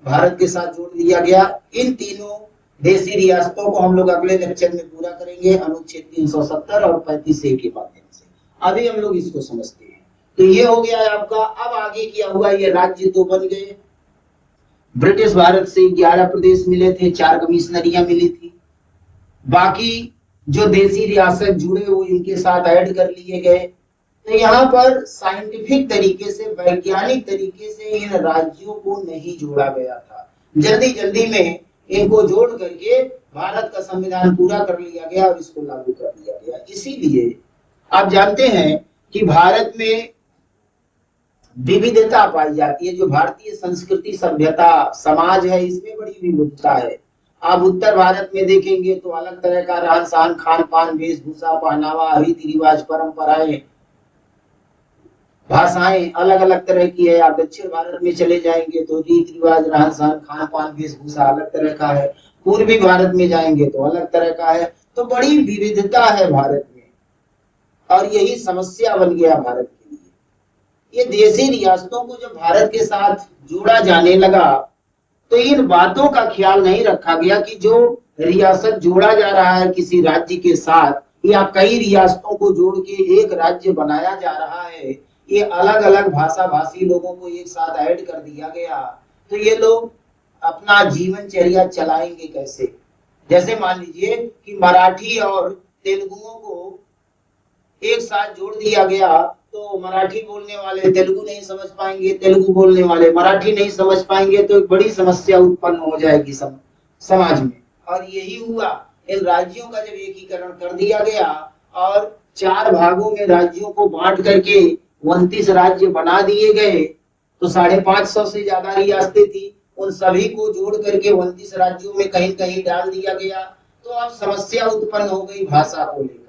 भारत के साथ जोड़ लिया गया। इन तीनों देशी रियासतों को हम लोग अगले लेक्चर में पूरा करेंगे, अनुच्छेद 370 और 35A के माध्यम से। अभी हम लोग इसको समझते हैं। तो ये हो गया है आपका। अब आगे क्या हुआ, ये राज्य तो बन गए। ब्रिटिश भारत से 11 प्रदेश मिले थे, 4 कमिश्नरियां मिली थी। बाकी जो देशी रियासत जुड़े वो इनके साथ ऐड कर लिए गए। तो यहाँ पर साइंटिफिक तरीके से, वैज्ञानिक तरीके से इन राज्यों को नहीं जोड़ा गया था। जल्दी जल्दी में इनको जोड़ करके भारत का संविधान पूरा कर लिया गया और इसको लागू कर दिया गया। इसीलिए आप जानते हैं कि भारत में विविधता पाई जाती है। जो भारतीय संस्कृति, सभ्यता, समाज है, इसमें बड़ी विविधता है। आप उत्तर भारत में देखेंगे तो अलग तरह का रहन सहन, खान पान, वेशभूषा, पहनावा, रीति रिवाज, परंपराएं, भाषाएं अलग अलग तरह की है। आप दक्षिण भारत में चले जाएंगे तो रीति रिवाज, रहन सहन, खान पान, वेशभूषा अलग तरह का है। पूर्वी भारत में जाएंगे तो अलग तरह का है। तो बड़ी विविधता है भारत में, और यही समस्या बन गया भारत के लिए। ये देशी रियासतों को जब भारत के साथ जोड़ा जाने लगा तो इन बातों का ख्याल नहीं रखा गया कि जो रियासत जोड़ा जा रहा है किसी राज्य के साथ, या कई रियासतों को जोड़ के एक राज्य बनाया जा रहा है, ये अलग अलग भाषा भाषी लोगों को एक साथ ऐड कर दिया गया, तो ये लोग अपना जीवनचर्या चलाएंगे कैसे? जैसे मान लीजिए कि मराठी और तेलुगुओं को एक साथ जोड़ दिया गया, तो मराठी बोलने वाले तेलुगु नहीं समझ पाएंगे, तेलुगु बोलने वाले मराठी नहीं समझ पाएंगे, तो एक बड़ी समस्या उत्पन्न हो जाएगी समाज में। और यही हुआ। इन राज्यों का जब एकीकरण कर दिया गया और 4 भागों में राज्यों को बांट करके 29 राज्य बना दिए गए, तो 550 से ज्यादा रियासतें थी। उन सभी को जोड़ करके 29 राज्यों में कहीं कहीं डाल दिया गया। तो अब समस्या उत्पन्न हो गई भाषा को लेकर।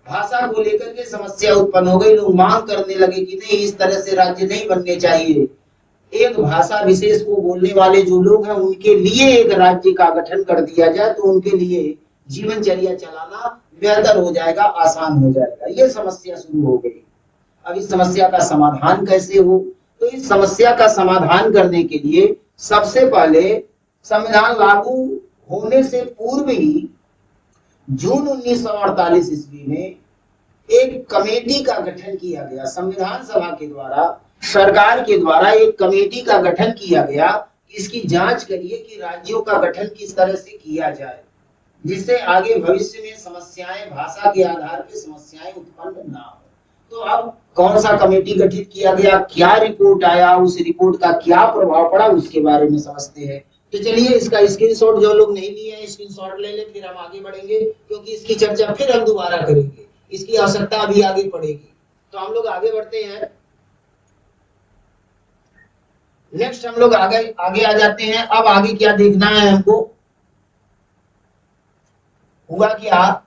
भाषा को लेकर के समस्या उत्पन्न हो गई। लोग मांग करने लगे कि नहीं, इस तरह से राज्य नहीं बनने चाहिए। एक भाषा विशेष को बोलने वाले जो लोग हैं उनके लिए एक राज्य का गठन कर दिया जाए, तो उनके लिए जीवनचर्या चलाना बेहतर हो जाएगा, आसान हो जाएगा। ये समस्या शुरू हो गई। अब इस समस्या का समाधान कैसे हो? तो इस समस्या का समाधान करने के लिए सबसे पहले संविधान लागू होने से पूर्व ही जून 1948 ईस्वी में एक कमेटी का गठन किया गया। संविधान सभा के द्वारा, सरकार के द्वारा एक कमेटी का गठन किया गया। इसकी जांच करिए कि राज्यों का गठन किस तरह से किया जाए, जिससे आगे भविष्य में समस्याएं, भाषा के आधार पर समस्याएं उत्पन्न ना हो। तो अब कौन सा कमेटी गठित किया गया, क्या रिपोर्ट आया, उस रिपोर्ट का क्या प्रभाव पड़ा, उसके बारे में समझते हैं। तो चलिए इसका स्क्रीनशॉट जो लोग नहीं लिए हैं स्क्रीनशॉट ले ले, फिर हम आगे बढ़ेंगे, क्योंकि इसकी चर्चा फिर हम दोबारा करेंगे। इसकी आवश्यकता अभी आगे पड़ेगी। तो हम लोग आगे बढ़ते हैं। नेक्स्ट हम लोग आगे आ जाते हैं। अब आगे क्या देखना है हमको, हुआ क्या,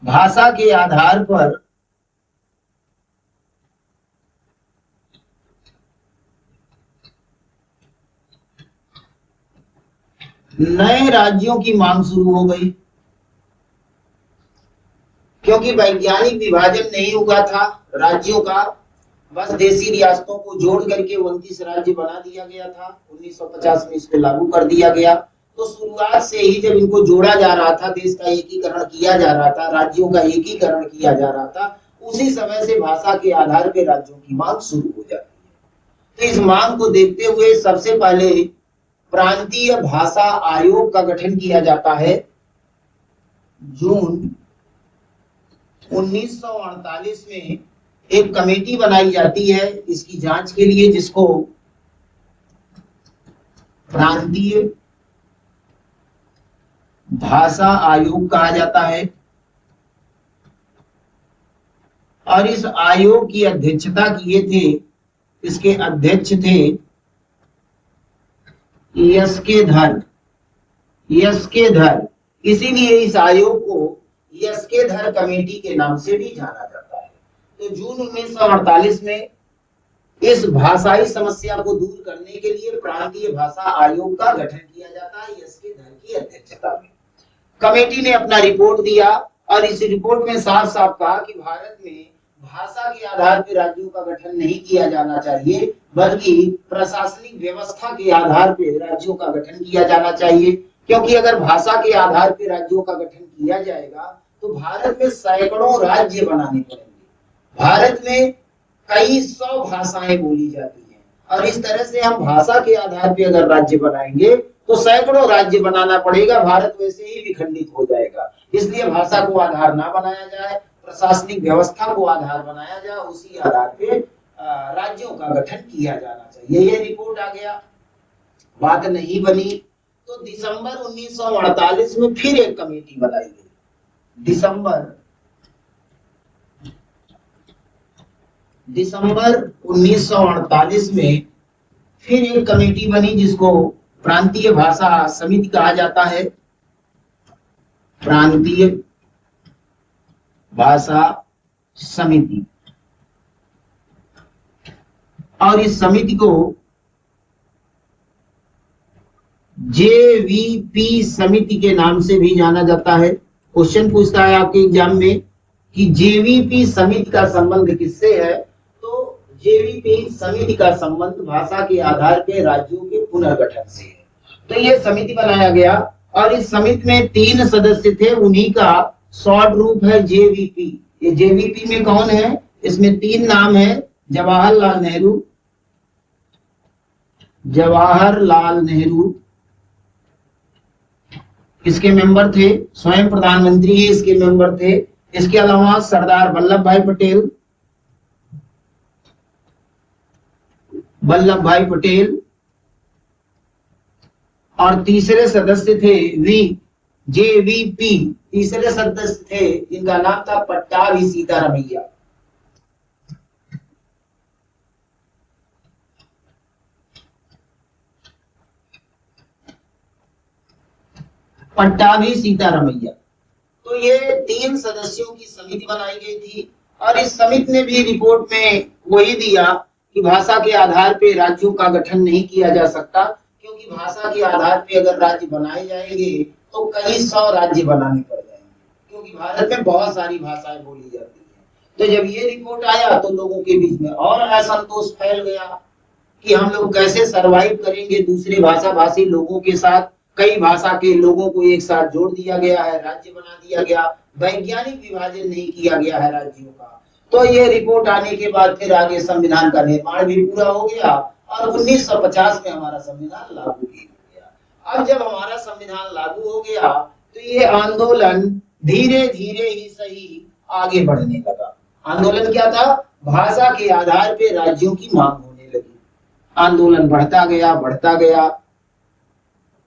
भाषा के आधार पर नए राज्यों की मांग शुरू हो गई, क्योंकि वैज्ञानिक विभाजन नहीं हुआ था राज्यों का। बस देशी रियासतों को जोड़ करके 29 राज्य बना दिया गया था। 1950 में इसको लागू कर दिया गया। तो शुरुआत से ही जब इनको जोड़ा जा रहा था, देश का एकीकरण किया जा रहा था, राज्यों का एकीकरण किया जा रहा था, उसी समय से भाषा के आधार पर राज्यों की मांग शुरू हो जाती है। तो इस मांग को देखते हुए सबसे पहले प्रांतीय भाषा आयोग का गठन किया जाता है जून 1948 में। एक कमेटी बनाई जाती है इसकी जांच के लिए, जिसको प्रांतीय भाषा आयोग कहा जाता है। और इस आयोग की अध्यक्षता किए थे, इसके अध्यक्ष थे एस के धर। इसीलिए इस आयोग को एस के धर कमेटी के नाम से भी जाना जाता है। तो जून 1948 में इस भाषाई समस्या को दूर करने के लिए प्रांतीय भाषा आयोग का गठन किया जाता है एस के धर की अध्यक्षता में। कमेटी ने अपना रिपोर्ट दिया और इस रिपोर्ट में साफ साफ कहा कि भारत में भाषा के आधार पर राज्यों का गठन नहीं किया जाना चाहिए, बल्कि प्रशासनिक व्यवस्था के आधार पर राज्यों का गठन किया जाना चाहिए। क्योंकि अगर भाषा के आधार पर राज्यों का गठन किया जाएगा तो भारत में सैकड़ों राज्य बनाने पड़ेंगे। भारत में कई सौ भाषाएं बोली जाती हैं और इस तरह से हम भाषा के आधार पर अगर राज्य बनाएंगे तो सैकड़ों राज्य बनाना पड़ेगा, भारत वैसे ही विखंडित हो जाएगा। इसलिए भाषा को आधार ना बनाया जाए, प्रशासनिक व्यवस्था को आधार बनाया जाए, उसी आधार पे राज्यों का गठन किया जाना चाहिए। ये रिपोर्ट आ गया, बात नहीं बनी तो दिसंबर 1948 में फिर एक कमेटी बनाई गई। दिसंबर 1948 में फिर एक कमेटी बनी जिसको प्रांतीय भाषा समिति कहा जाता है। प्रांतीय भाषा समिति। और इस समिति को जेवीपी समिति के नाम से भी जाना जाता है। क्वेश्चन पूछता है आपके एग्जाम में कि जेवीपी समिति का संबंध किससे है, तो जेवीपी समिति का संबंध भाषा के आधार पर राज्यों के पुनर्गठन से है। तो ये समिति बनाया गया और इस समिति में 3 सदस्य थे, उन्हीं का शॉर्ट रूप है जेवीपी। ये जेवीपी में कौन है, इसमें 3 नाम है। जवाहरलाल नेहरू इसके मेंबर थे, स्वयं प्रधानमंत्री ही इसके मेंबर थे। इसके अलावा सरदार वल्लभ भाई पटेल और तीसरे सदस्य थे जेवीपी। तीसरे सदस्य थे जिनका नाम था पट्टाभी सीतारमैया। पट्टाभी सीतारमैया। तो ये 3 सदस्यों की समिति बनाई गई थी और इस समिति ने भी रिपोर्ट में वही दिया कि भाषा के आधार पर राज्यों का गठन नहीं किया जा सकता, क्योंकि भाषा के आधार पर अगर राज्य बनाए जाएंगे तो कई सौ राज्य बनाने पड़ जाएंगे, क्योंकि भारत में बहुत सारी भाषाएं बोली जाती हैं। तो जब ये रिपोर्ट आया तो लोगों के बीच में और असंतोष फैल गया कि हम लोग कैसे सरवाइव करेंगे दूसरे भाषा भाषी लोगों के साथ। कई भाषा के लोगों को एक साथ जोड़ दिया गया है, राज्य बना दिया गया, वैज्ञानिक विभाजन नहीं किया गया है राज्यों का। तो ये रिपोर्ट आने के बाद फिर आगे संविधान का निर्माण भी पूरा हो गया और 1950 में हमारा संविधान लागू भी हो गया। अब जब हमारा संविधान लागू हो गया तो ये आंदोलन धीरे धीरे ही सही आगे बढ़ने लगा। आंदोलन क्या था, भाषा के आधार पर राज्यों की मांग होने लगी। आंदोलन बढ़ता गया।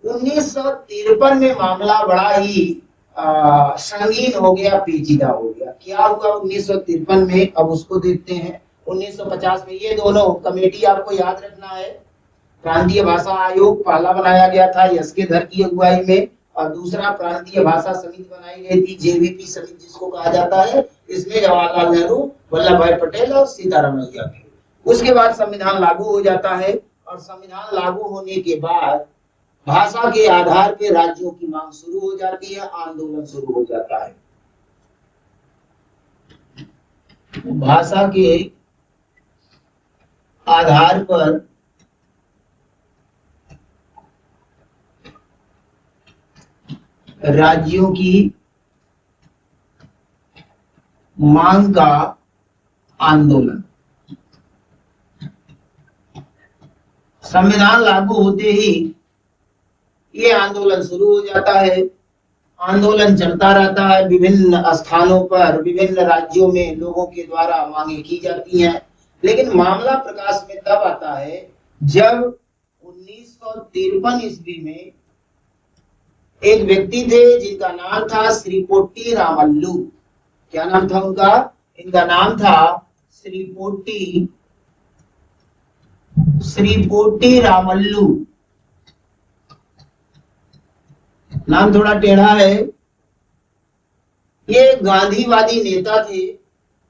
1953 में मामला बड़ा ही संगीन हो गया, पेचीदा हो गया। क्या हुआ 1953 में, अब उसको देखते हैं। 1950 में ये दोनों कमेटी आपको याद रखना है। प्रांतीय भाषा आयोग पहला बनाया गया था एस के धर की अगुवाई में और दूसरा प्रांतीय भाषा समिति बनाई गई थी, जेवीपी समिति जिसको कहा जाता है। इसमें जवाहरलाल नेहरू, वल्लभ भाई पटेल और सीतारमैया थे। उसके बाद संविधान लागू हो जाता है और संविधान लागू होने के बाद भाषा के आधार पर राज्यों की मांग शुरू हो जाती है, आंदोलन शुरू हो जाता है। भाषा के आधार पर राज्यों की मांग का आंदोलन। संविधान लागू होते ही ये आंदोलन शुरू हो जाता है। आंदोलन चलता रहता है, विभिन्न स्थानों पर विभिन्न राज्यों में लोगों के द्वारा मांगे की जाती हैं। लेकिन मामला प्रकाश में तब आता है जब 1953 ईस्वी में एक व्यक्ति थे जिनका नाम था श्री पोट्टी रामल्लू। क्या नाम था उनका? इनका नाम था श्री पोट्टी रामल्लू। नाम थोड़ा टेढ़ा है। ये गांधीवादी नेता थे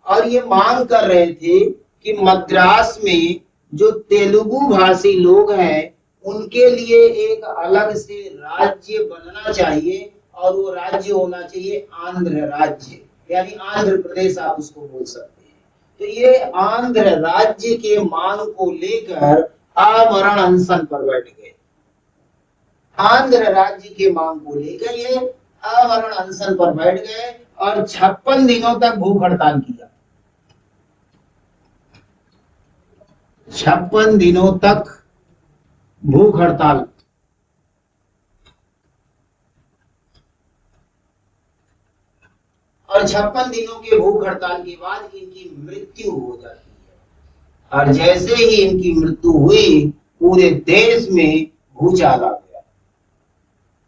और ये मांग कर रहे थे कि मद्रास में जो तेलुगु भाषी लोग हैं उनके लिए एक अलग से राज्य बनना चाहिए और वो राज्य होना चाहिए आंध्र राज्य, यानी आंध्र प्रदेश आप उसको बोल सकते हैं। तो ये आंध्र राज्य के मांग को लेकर आमरण अनशन पर बैठ गए। आंध्र राज्य के मांग को लेकर ये आमरण अनशन पर बैठ गए और 56 दिनों तक भूख हड़ताल किया। 56 दिनों तक भूख हड़ताल। और 56 दिनों के भूख हड़ताल के बाद इनकी मृत्यु हो जाती है। और जैसे ही इनकी मृत्यु हुई पूरे देश में भूचाल आ गया।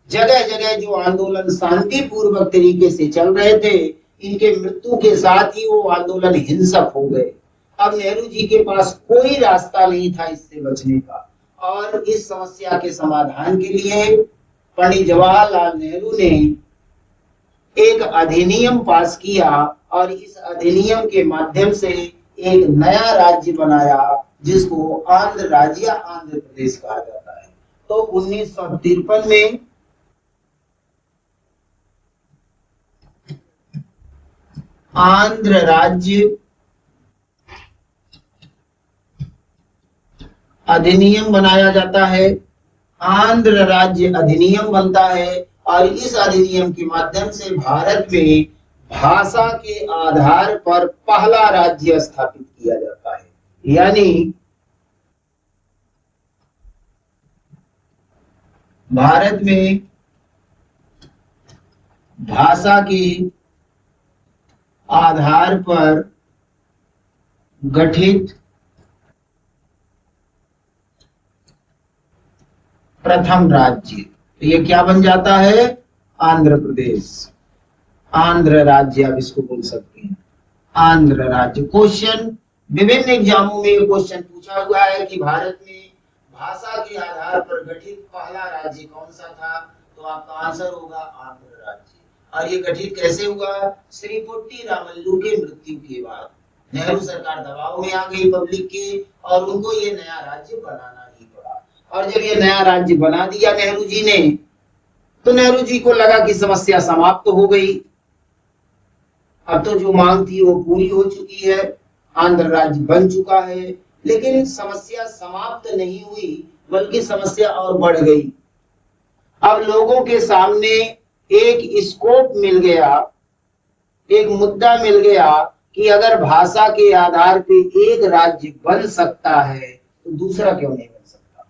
जगह जगह जो आंदोलन शांतिपूर्वक तरीके से चल रहे थे, इनके मृत्यु के साथ ही वो आंदोलन हिंसक हो गए। अब नेहरू जी के पास कोई रास्ता नहीं था इससे बचने का और इस समस्या के समाधान के लिए पंडित जवाहरलाल नेहरू ने एक अधिनियम पास किया और इस अधिनियम के माध्यम से एक नया राज्य बनाया जिसको आंध्र राज्य या आंध्र प्रदेश कहा जाता है। तो 1953 में आंध्र राज्य अधिनियम बनाया जाता है। आंध्र राज्य अधिनियम बनता है और इस अधिनियम के माध्यम से भारत में भाषा के आधार पर पहला राज्य स्थापित किया जाता है। यानी भारत में भाषा के आधार पर गठित प्रथम राज्य, तो ये क्या बन जाता है? आंध्र प्रदेश। आंध्र राज्य आप इसको बोल सकते हैं, आंध्र राज्य। क्वेश्चन विभिन्न एग्जामों में ये क्वेश्चन पूछा हुआ है कि भारत में भाषा के आधार पर गठित पहला राज्य कौन सा था? तो आपका आंसर होगा आंध्र राज्य। और ये गठित कैसे हुआ? श्री पोट्टी रामल्लू के मृत्यु के बाद नेहरू सरकार दबाव में आ गई पब्लिक के और उनको ये नया राज्य बनाना ही पड़ा। और जब ये नया राज्य बना दिया नेहरू जी ने, तो नेहरू जी को लगा कि समस्या समाप्त हो गई। अब तो जो मांग थी वो पूरी हो चुकी है, आंध्र राज्य बन चुका है। लेकिन समस्या समाप्त नहीं हुई बल्कि समस्या और बढ़ गई। अब लोगों के सामने एक स्कोप मिल गया, एक मुद्दा मिल गया कि अगर भाषा के आधार पे एक राज्य बन सकता है तो दूसरा क्यों नहीं बन सकता।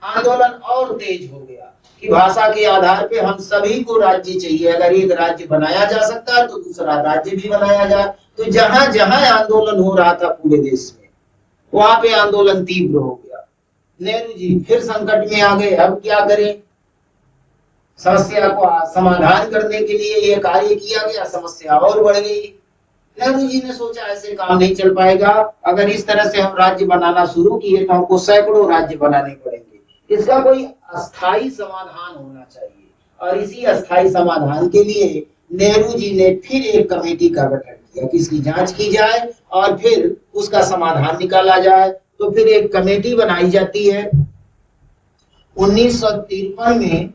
आंदोलन और तेज हो गया कि भाषा के आधार पे हम सभी को राज्य चाहिए। अगर एक राज्य बनाया जा सकता है तो दूसरा राज्य भी बनाया जाए। तो जहां जहां आंदोलन हो रहा था पूरे देश में, वहां पे आंदोलन तीव्र हो गया। नेहरू जी फिर संकट में आ गए। अब क्या करें? समस्या को समाधान करने के लिए यह कार्य किया गया, समस्या और बढ़ गई। नेहरू जी ने सोचा ऐसे काम नहीं चल पाएगा। अगर इस तरह से हम राज्य बनाना शुरू किए तो हमको सैकड़ों राज्य बनाने पड़ेंगे। इसका कोई अस्थाई समाधान होना चाहिए और इसी अस्थाई समाधान के लिए नेहरू जी ने फिर एक कमेटी का गठन किया कि इसकी जांच की जाए और फिर उसका समाधान निकाला जाए। तो फिर एक कमेटी बनाई जाती है। 1953 में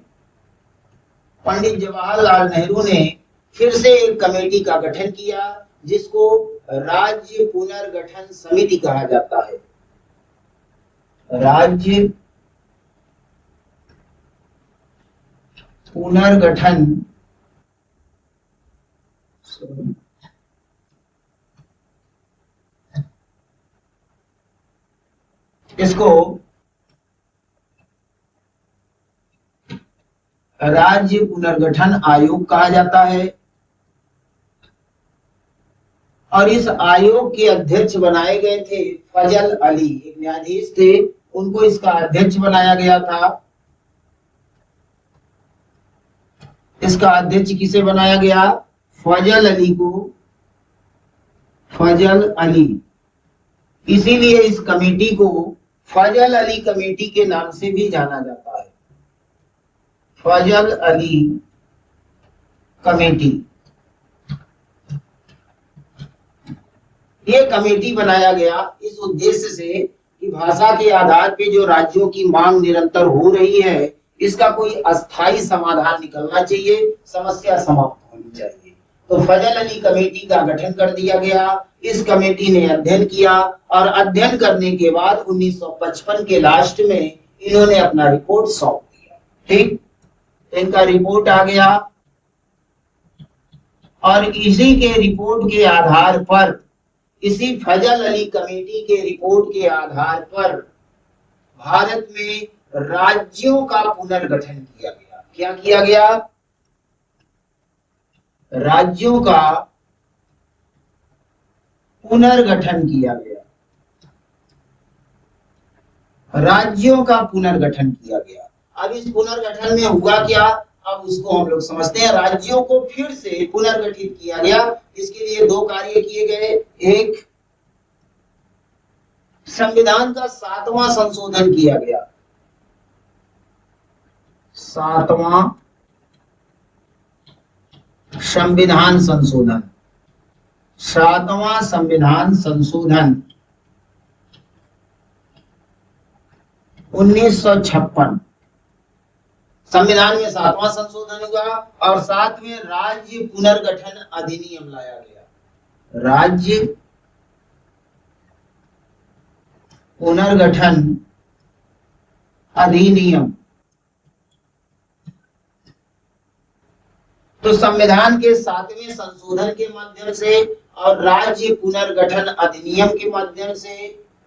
पंडित जवाहरलाल नेहरू ने फिर से एक कमेटी का गठन किया जिसको राज्य पुनर्गठन समिति कहा जाता है। राज्य पुनर्गठन इसको राज्य पुनर्गठन आयोग कहा जाता है और इस आयोग के अध्यक्ष बनाए गए थे फजल अली, एक न्यायाधीश थे, उनको इसका अध्यक्ष बनाया गया था। इसका अध्यक्ष किसे बनाया गया? फजल अली को, फजल अली। इसीलिए इस कमेटी को फजल अली कमेटी के नाम से भी जाना जाता है, फजल अली कमेटी। ये कमेटी बनाया गया इस उद्देश्य से कि भाषा के आधार पे जो राज्यों की मांग निरंतर हो रही है, इसका कोई अस्थायी समाधान निकलना चाहिए, समस्या समाप्त होनी चाहिए। तो फजल अली कमेटी का गठन कर दिया गया। इस कमेटी ने अध्ययन किया और अध्ययन करने के बाद 1955 के लास्ट में इन्होंने अपना रिपोर्ट सौंप दिया। ठीक, इनका रिपोर्ट आ गया और इसी के रिपोर्ट के आधार पर, इसी फजल अली कमेटी के रिपोर्ट के आधार पर भारत में राज्यों का पुनर्गठन किया गया। क्या किया गया? राज्यों का पुनर्गठन किया गया, राज्यों का पुनर्गठन किया गया। अब इस पुनर्गठन में हुआ क्या, अब उसको हम लोग समझते हैं। राज्यों को फिर से पुनर्गठित किया गया। इसके लिए दो कार्य किए गए। एक, संविधान का 7वां संशोधन किया गया, 7वां संविधान संशोधन, 7वां संविधान संशोधन 1956। संविधान में 7वां संशोधन हुआ और साथ में राज्य पुनर्गठन अधिनियम लाया गया। राज्य पुनर्गठन अधिनियम। तो संविधान के 7वें संशोधन के माध्यम से और राज्य पुनर्गठन अधिनियम के माध्यम से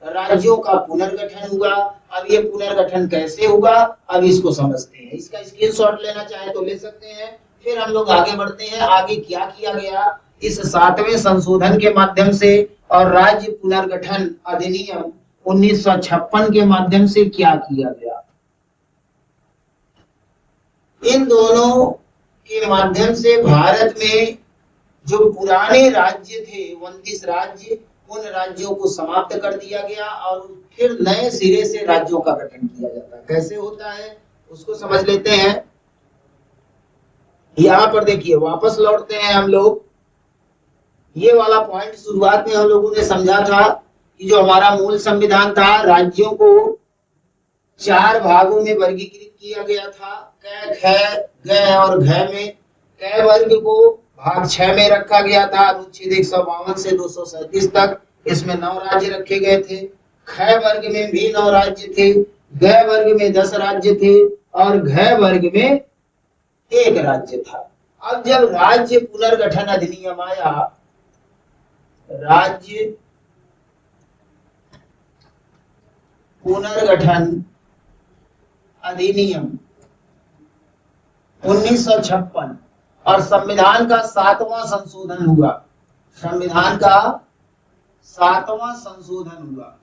राज्यों का पुनर्गठन हुआ। अब ये पुनर्गठन कैसे हुआ, अब इसको समझते हैं। इसका स्क्रीनशॉट लेना चाहे तो ले सकते हैं, फिर हम लोग आगे बढ़ते हैं। आगे क्या किया गया इस 7वें संशोधन के माध्यम से और राज्य पुनर्गठन अधिनियम 1956 के माध्यम से क्या किया गया? इन दोनों के माध्यम से भारत में जो पुराने राज्य थे, 29 राज्य, उन राज्यों को समाप्त कर दिया गया और फिर नए सिरे से राज्यों का गठन किया जाता है। कैसे होता है उसको समझ लेते हैं। यहां पर देखिए, वापस लौटते हैं हम लोग। ये वाला पॉइंट शुरुआत में हम लोगों ने समझा था कि जो हमारा मूल संविधान था, राज्यों को 4 भागों में वर्गीकृत किया गया था, क, ख, ग और घ में। क वर्ग को भाग 6 में रखा गया था, अनुच्छेद 152 से 237 तक। इसमें 9 राज्य रखे गए थे। ख वर्ग में भी 9 राज्य थे, ग वर्ग में 10 राज्य थे और घ वर्ग में 1 राज्य था। अब जब राज्य पुनर्गठन अधिनियम आया, राज्य पुनर्गठन अधिनियम 1956 और संविधान का 7वां संशोधन हुआ। संविधान का 7वां संशोधन हुआ,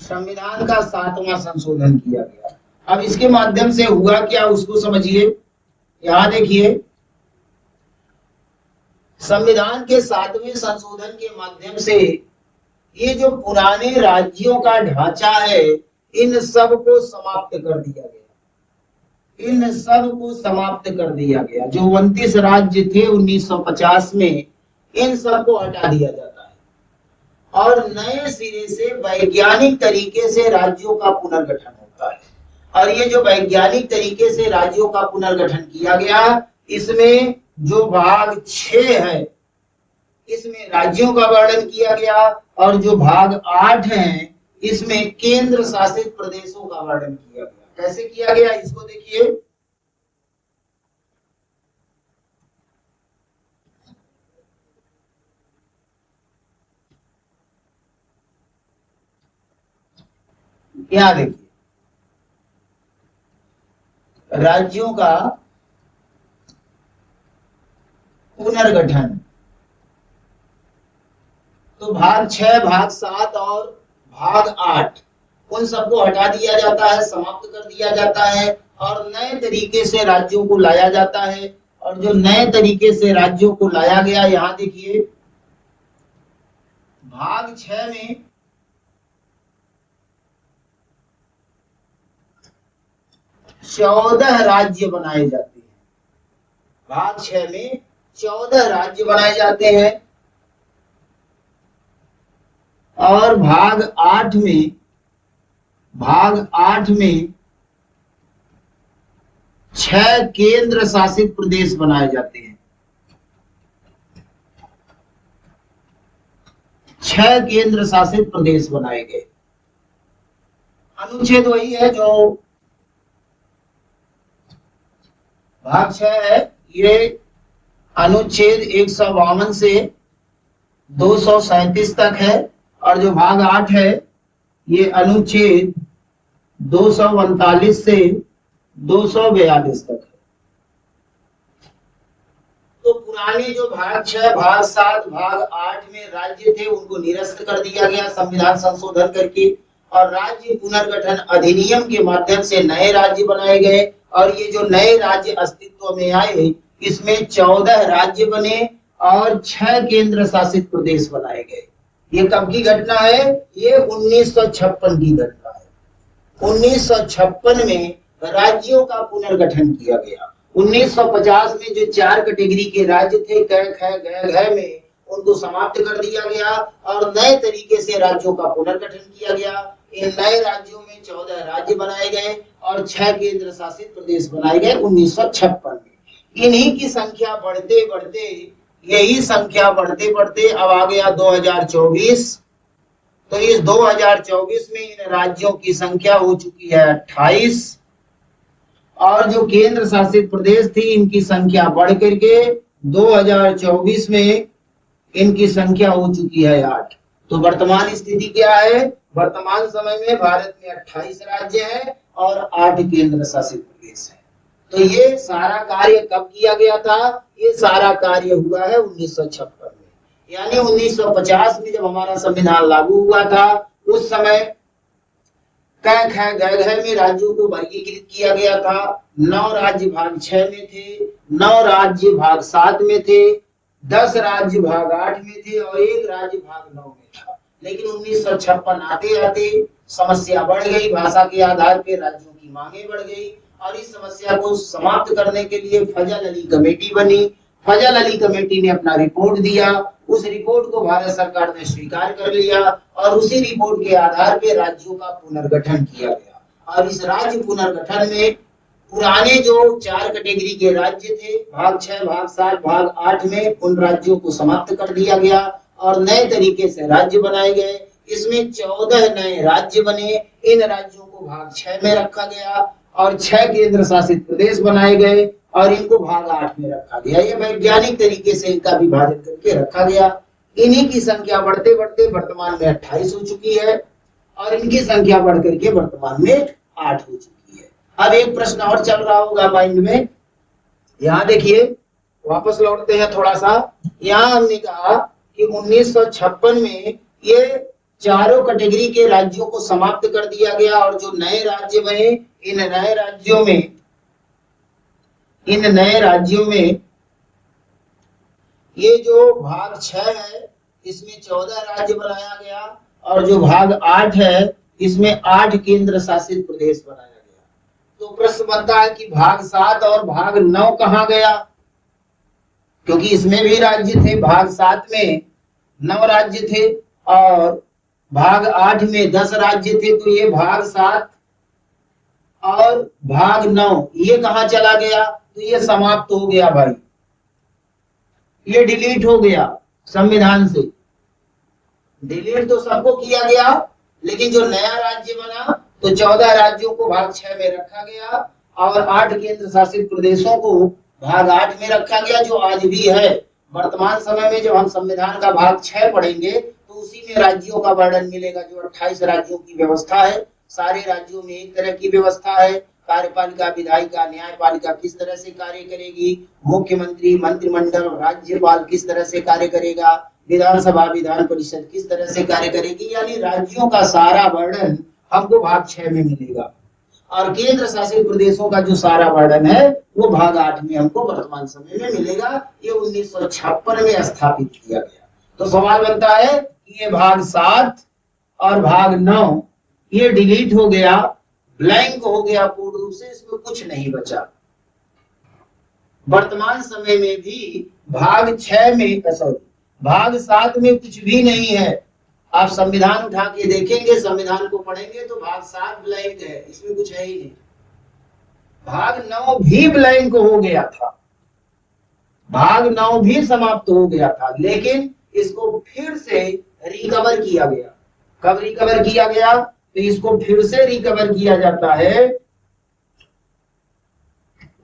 संविधान का 7वां संशोधन किया गया। अब इसके माध्यम से हुआ क्या उसको समझिए। यहां देखिए, संविधान के 7वें संशोधन के माध्यम से ये जो पुराने राज्यों का ढांचा है, इन सब को समाप्त कर दिया गया। इन सब को समाप्त कर दिया गया। जो 29 राज्य थे 1950 में, इन सब को हटा दिया जाता है और नए सिरे से वैज्ञानिक तरीके से राज्यों का पुनर्गठन होता है। और ये जो वैज्ञानिक तरीके से राज्यों का पुनर्गठन किया गया, इसमें जो भाग 6 है, इसमें राज्यों का वर्णन किया गया और जो भाग 8 है, इसमें केंद्र शासित प्रदेशों का वर्णन किया गया। कैसे किया गया इसको देखिए। यहां देखिए राज्यों का पुनर्गठन। तो भाग 6, भाग 7 और भाग 8 उन सबको हटा दिया जाता है, समाप्त कर दिया जाता है और नए तरीके से राज्यों को लाया जाता है। और जो नए तरीके से राज्यों को लाया गया, यहां देखिए भाग 6 में 14 राज्य बनाए जाते हैं। भाग 6 में 14 राज्य बनाए जाते हैं और भाग 8 में 6 केंद्र शासित प्रदेश बनाए जाते हैं। 6 केंद्र शासित प्रदेश बनाए गए। अनुच्छेद वही है जो भाग 6 है, ये अनुच्छेद 152 से 237 तक है और जो भाग 8 है ये अनुच्छेद 239 से 242 तक है। तो पुराने जो भाग 6, भाग 7, भाग 8 में राज्य थे उनको निरस्त कर दिया गया संविधान संशोधन करके और राज्य पुनर्गठन अधिनियम के माध्यम से नए राज्य बनाए गए और ये जो नए राज्य अस्तित्व में आए इसमें 14 राज्य बने और 6 केंद्र शासित प्रदेश बनाए गए। ये कब की घटना है? ये 1956 की घटना है। 1956 में राज्यों का पुनर्गठन किया गया। 1950 में जो 4 कैटेगरी के राज्य थे क, ख, ग, घ में उनको समाप्त कर दिया गया और नए तरीके से राज्यों का पुनर्गठन किया गया। इन नए राज्यों में 14 राज्य बनाए गए और 6 केंद्र शासित प्रदेश बनाए गए 1956 में। इन्हीं की संख्या बढ़ते बढ़ते, यही संख्या बढ़ते बढ़ते अब आ गया 2024। तो इस 2024 में इन राज्यों की संख्या हो चुकी है 28 और जो केंद्र शासित प्रदेश थी इनकी संख्या बढ़ करके 2024 में इनकी संख्या हो चुकी है 8। तो वर्तमान स्थिति क्या है? वर्तमान समय में भारत में 28 राज्य हैं और 8 केंद्र शासित प्रदेश है। तो ये सारा कार्य कब किया गया था? ये सारा कार्य हुआ है 1956 में। यानी 1950 में जब हमारा संविधान लागू हुआ था उस समय क, ख, ग में राज्यों को वर्गीकृत किया गया था। 9 राज्य भाग 6 में थे, 9 राज्य भाग 7 में थे, 10 राज्य भाग 8 में थे और 1 राज्य भाग 9 में था। लेकिन 1956 आते आते समस्या बढ़ गई, भाषा के आधार पर राज्यों की मांगे बढ़ गई और इस समस्या को समाप्त करने के लिए फजल अली कमेटी बनी। फजल अली कमेटी ने अपना रिपोर्ट दिया, उस रिपोर्ट को भारत सरकार ने स्वीकार कर लिया और उसी रिपोर्ट के आधार पर राज्यों का पुनर्गठन किया गया। और इस राज्य पुनर्गठन में पुराने जो 4 कैटेगरी के राज्य थे भाग 6, भाग 7, भाग 8 में उन राज्यों को समाप्त कर दिया गया और नए तरीके से राज्य बनाए गए। इसमें 14 नए राज्य बने। इन राज्यों को भाग 6 में रखा गया और 6 केंद्र शासित प्रदेश बनाए गए और इनको भाग 8 में रखा गया। ये वैज्ञानिक तरीके से इनका विभाजन करके रखा गया। इन्हीं की संख्या बढ़ते बढ़ते वर्तमान में 28 हो चुकी है और इनकी संख्या बढ़ करके वर्तमान में 8 हो चुकी है। अब एक प्रश्न और चल रहा होगा माइंड में, यहाँ देखिए वापस लौटते हैं थोड़ा सा। यहाँ हमने कहा कि 1956 में ये चारों कैटेगरी के राज्यों को समाप्त कर दिया गया और जो नए राज्य बने इन नए राज्यों में ये जो भाग 6 है इसमें 14 राज्य बनाया गया और जो भाग 8 है इसमें 8 केंद्र शासित प्रदेश बनाया गया। तो प्रश्न बनता है कि भाग 7 और भाग 9 कहां गया? क्योंकि इसमें भी राज्य थे। भाग 7 में 9 राज्य थे और भाग 8 में 10 राज्य थे। तो ये भाग 7 और भाग 9 ये कहां चला गया? तो ये समाप्त हो गया भाई, ये डिलीट हो गया संविधान से। डिलीट तो सबको किया गया लेकिन जो नया राज्य बना तो 14 राज्यों को भाग 6 में रखा गया और 8 केंद्र शासित प्रदेशों को भाग 8 में रखा गया, जो आज भी है। वर्तमान समय में जब हम संविधान का भाग 6 पढ़ेंगे तो उसी में राज्यों का वर्णन मिलेगा। जो 28 राज्यों की व्यवस्था है सारे राज्यों में एक तरह की व्यवस्था है। कार्यपालिका, विधायिका, न्यायपालिका किस तरह से कार्य करेगी, मुख्यमंत्री, मंत्रिमंडल, राज्यपाल किस तरह से कार्य करेगा, विधानसभा, विधान परिषद किस तरह से कार्य करेगी, यानी राज्यों का सारा वर्णन हमको भाग 6 में मिलेगा। और केंद्र शासित प्रदेशों का जो सारा वर्णन है वो भाग 8 में हमको वर्तमान समय में मिलेगा। ये 1956 में स्थापित किया गया। तो सवाल बनता है कि ये भाग 7 और भाग 9 ये डिलीट हो गया, ब्लैंक हो गया पूर्ण रूप से, इसमें कुछ नहीं बचा। वर्तमान समय में भी भाग 6 में, भाग 7 में कुछ भी नहीं है। आप संविधान उठा के देखेंगे, संविधान को पढ़ेंगे तो भाग 7 ब्लैंक है, इसमें कुछ है ही नहीं। भाग 9 भी ब्लैंक हो गया था, भाग 9 भी समाप्त हो गया था, लेकिन इसको फिर से रिकवर किया गया। कब रिकवर किया गया? तो इसको फिर से रिकवर किया जाता है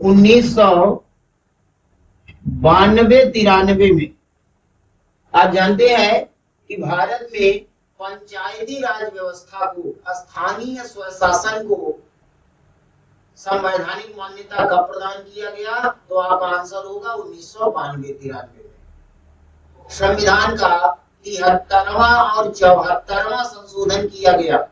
1992-93 में। आप जानते हैं कि भारत में पंचायती राज व्यवस्था को, स्थानीय स्वशासन को संवैधानिक मान्यता कब प्रदान किया गया? तो आपका आंसर होगा 1992-93 में। संविधान का 73वां और 74वां संशोधन किया गया।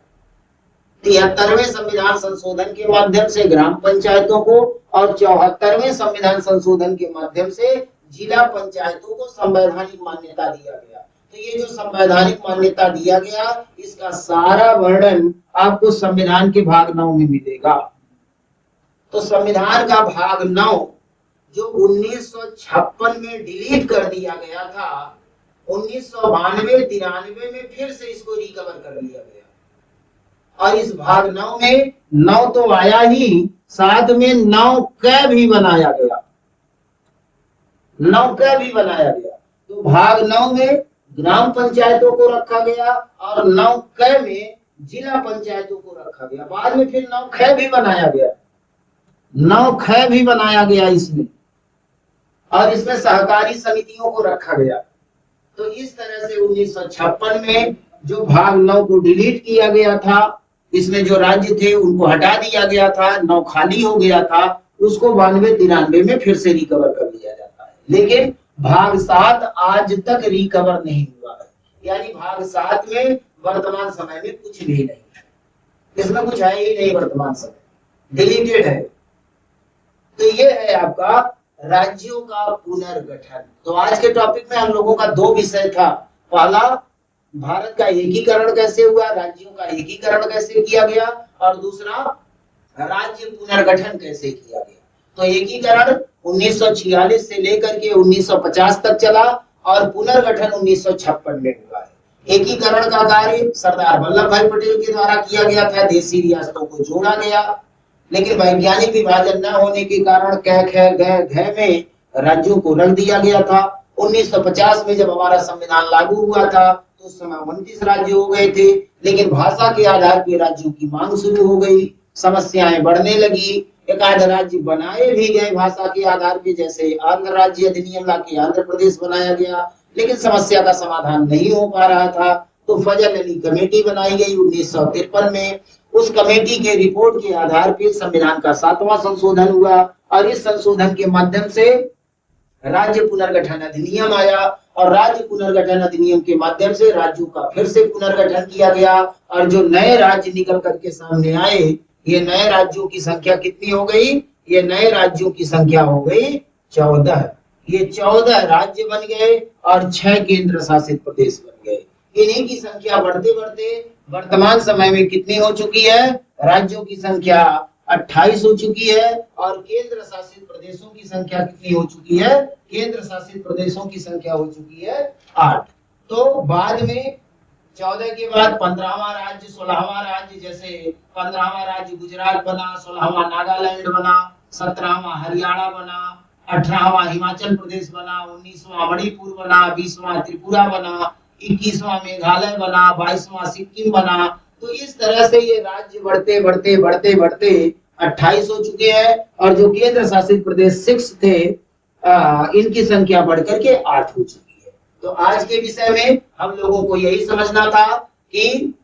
73वें संविधान संशोधन के माध्यम से ग्राम पंचायतों को और 74वें संविधान संशोधन के माध्यम से जिला पंचायतों को संवैधानिक मान्यता दिया गया। तो ये जो संवैधानिक मान्यता दिया गया, इसका सारा वर्णन आपको संविधान के भाग 9 में मिलेगा। तो संविधान का भाग 9 जो 1956 में डिलीट कर दिया गया था, 1992-93 में फिर से इसको रिकवर कर लिया गया। और इस भाग 9 में 9 तो आया ही, साथ में 9 क भी बनाया गया, 9 क भी बनाया गया। तो भाग 9 में ग्राम पंचायतों को रखा गया और 9 क में जिला पंचायतों को रखा गया। बाद में फिर 9 ख भी बनाया गया, 9 ख भी बनाया गया इसमें, और इसमें सहकारी समितियों को रखा गया। तो इस तरह से 1956 में जो भाग 9 को डिलीट किया गया था, इसमें जो राज्य थे उनको हटा दिया गया था, 9 खाली हो गया था, उसको 92-93 में फिर से रिकवर कर लिया जाता है। लेकिन भाग 7 आज तक रिकवर नहीं हुआ है, यानी भाग 7 में वर्तमान समय में कुछ भी नहीं है, इसमें कुछ है ही नहीं, वर्तमान समय डिलीटेड है। तो ये है आपका राज्यों का पुनर्गठन। तो आज के टॉपिक में हम लोगों का 2 विषय था। पहला, भारत का एकीकरण कैसे हुआ, राज्यों का एकीकरण कैसे किया गया, और दूसरा, राज्य पुनर्गठन कैसे किया गया। तो एकीकरण 1946 से लेकर के 1950 तक चला और पुनर्गठन 1956 में हुआ है। एकीकरण का कार्य सरदार वल्लभ भाई पटेल के द्वारा किया गया था, देशी रियासतों को जोड़ा गया, लेकिन वैज्ञानिक विभाजन न होने के कारण क ख ग घ में राज्यों को रख दिया गया था। 1950 में जब हमारा संविधान लागू हुआ था तो उस समय 29 राज्य हो गए थे, लेकिन भाषा के आधार पर राज्यों की मांग शुरू हो गई, समस्याएं बढ़ने लगी, एक आध राज्य बनाए भी गए भाषा के आधार पर, जैसे आंध्र राज्य अधिनियम लाके आंध्र प्रदेश बनाया गया, लेकिन समस्या का समाधान नहीं हो पा रहा था। तो फजल अली कमेटी बनाई गई 1953 में। उस कमेटी के रिपोर्ट के आधार पर संविधान का 7वां संशोधन हुआ और इस संशोधन के माध्यम से राज्य पुनर्गठन अधिनियम आया और राज्य पुनर्गठन अधिनियम के माध्यम से राज्यों का फिर से पुनर्गठन किया गया। और जो नए राज्य निकल करके सामने आए, ये नए राज्यों की संख्या कितनी हो गई? ये नए राज्यों की संख्या हो गई 14। ये 14 राज्य बन गए और 6 केंद्र शासित प्रदेश बन गए। इन्हीं की संख्या बढ़ते बढ़ते वर्तमान समय में कितनी हो चुकी है? राज्यों की संख्या 28 हो चुकी है और केंद्र शासित प्रदेशों की संख्या कितनी हो चुकी है? केंद्र शासित प्रदेशों की संख्या हो चुकी है 8। तो बाद में 14 के बाद 15वां राज्य, 16वां राज्य, जैसे 15वां राज्य गुजरात बना, 16वां नागालैंड बना, 17वां हरियाणा बना, 18वां हिमाचल प्रदेश बना, 19वां मणिपुर बना, 20वां त्रिपुरा बना, 21वां मेघालय बना, 22वां सिक्किम बना। तो इस तरह से ये राज्य बढ़ते बढ़ते बढ़ते बढ़ते 28 हो चुके हैं और जो केंद्र शासित प्रदेश 6 थे, इनकी संख्या बढ़कर के 8 हो चुकी है। तो आज के विषय में हम लोगों को यही समझना था कि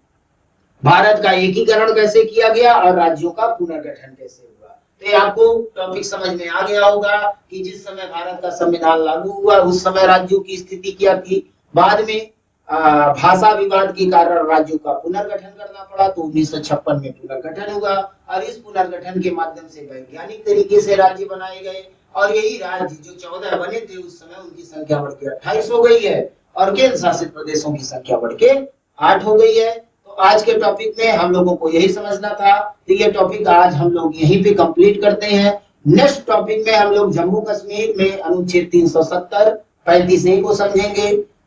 भारत का एकीकरण कैसे किया गया और राज्यों का पुनर्गठन कैसे हुआ। तो ये आपको टॉपिक समझ में आ गया होगा कि जिस समय भारत का संविधान लागू हुआ उस समय राज्यों की स्थिति क्या थी। बाद में भाषा विवाद के कारण राज्यों का पुनर्गठन करना पड़ा, तो 1956 में पुनर्गठन हुआ और इस पुनर्गठन के माध्यम से वैज्ञानिक तरीके से राज्य बनाए गए और यही राज्य जो 14 बने थे उस समय उनकी संख्या बढ़ के 28 हो गई है और केंद्र शासित प्रदेशों की संख्या बढ़ के 8 हो गई है। तो आज के टॉपिक में हम लोगों को यही समझना था, तो ये टॉपिक आज हम लोग यहीं पे कंप्लीट करते हैं। नेक्स्ट टॉपिक में हम लोग जम्मू कश्मीर में अनुच्छेद 370 35A को समझेंगे,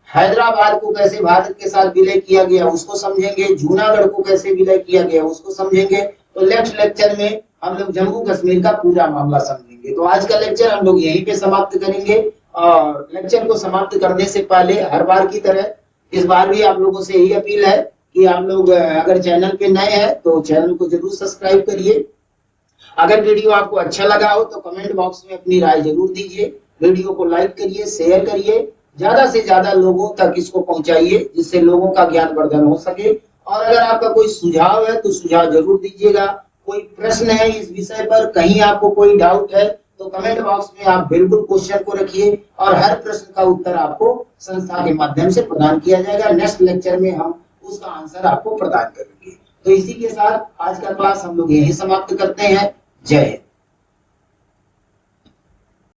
हैदराबाद को कैसे भारत के साथ विलय किया गया उसको समझेंगे, जूनागढ़ को कैसे विलय किया गया उसको समझेंगे। तो नेक्स्ट लेक्चर में हम लोग जम्मू कश्मीर का पूरा मामला समझेंगे। तो आज का लेक्चर हम लोग यहीं पे समाप्त करेंगे और लेक्चर को समाप्त करने से पहले हर बार की तरह इस बार भी आप लोगों से यही अपील है कि आप लोग अगर चैनल पे नए हैं तो चैनल को जरूर सब्सक्राइब करिए। अगर वीडियो आपको अच्छा लगा हो तो कमेंट बॉक्स में अपनी राय जरूर दीजिए, वीडियो को लाइक करिए, शेयर करिए, ज्यादा से ज्यादा लोगों तक इसको पहुंचाइए जिससे लोगों का ज्ञान वर्धन हो सके। और अगर आपका कोई सुझाव है तो सुझाव जरूर दीजिएगा। कोई प्रश्न है इस विषय पर, कहीं आपको कोई डाउट है तो कमेंट बॉक्स में आप बिल्कुल क्वेश्चन को रखिए और हर प्रश्न का उत्तर आपको संस्था के माध्यम से प्रदान किया जाएगा। नेक्स्ट लेक्चर में हम उसका आंसर आपको प्रदान करेंगे। तो इसी के साथ आज का क्लास हम लोग यही समाप्त करते हैं। जय हिंद।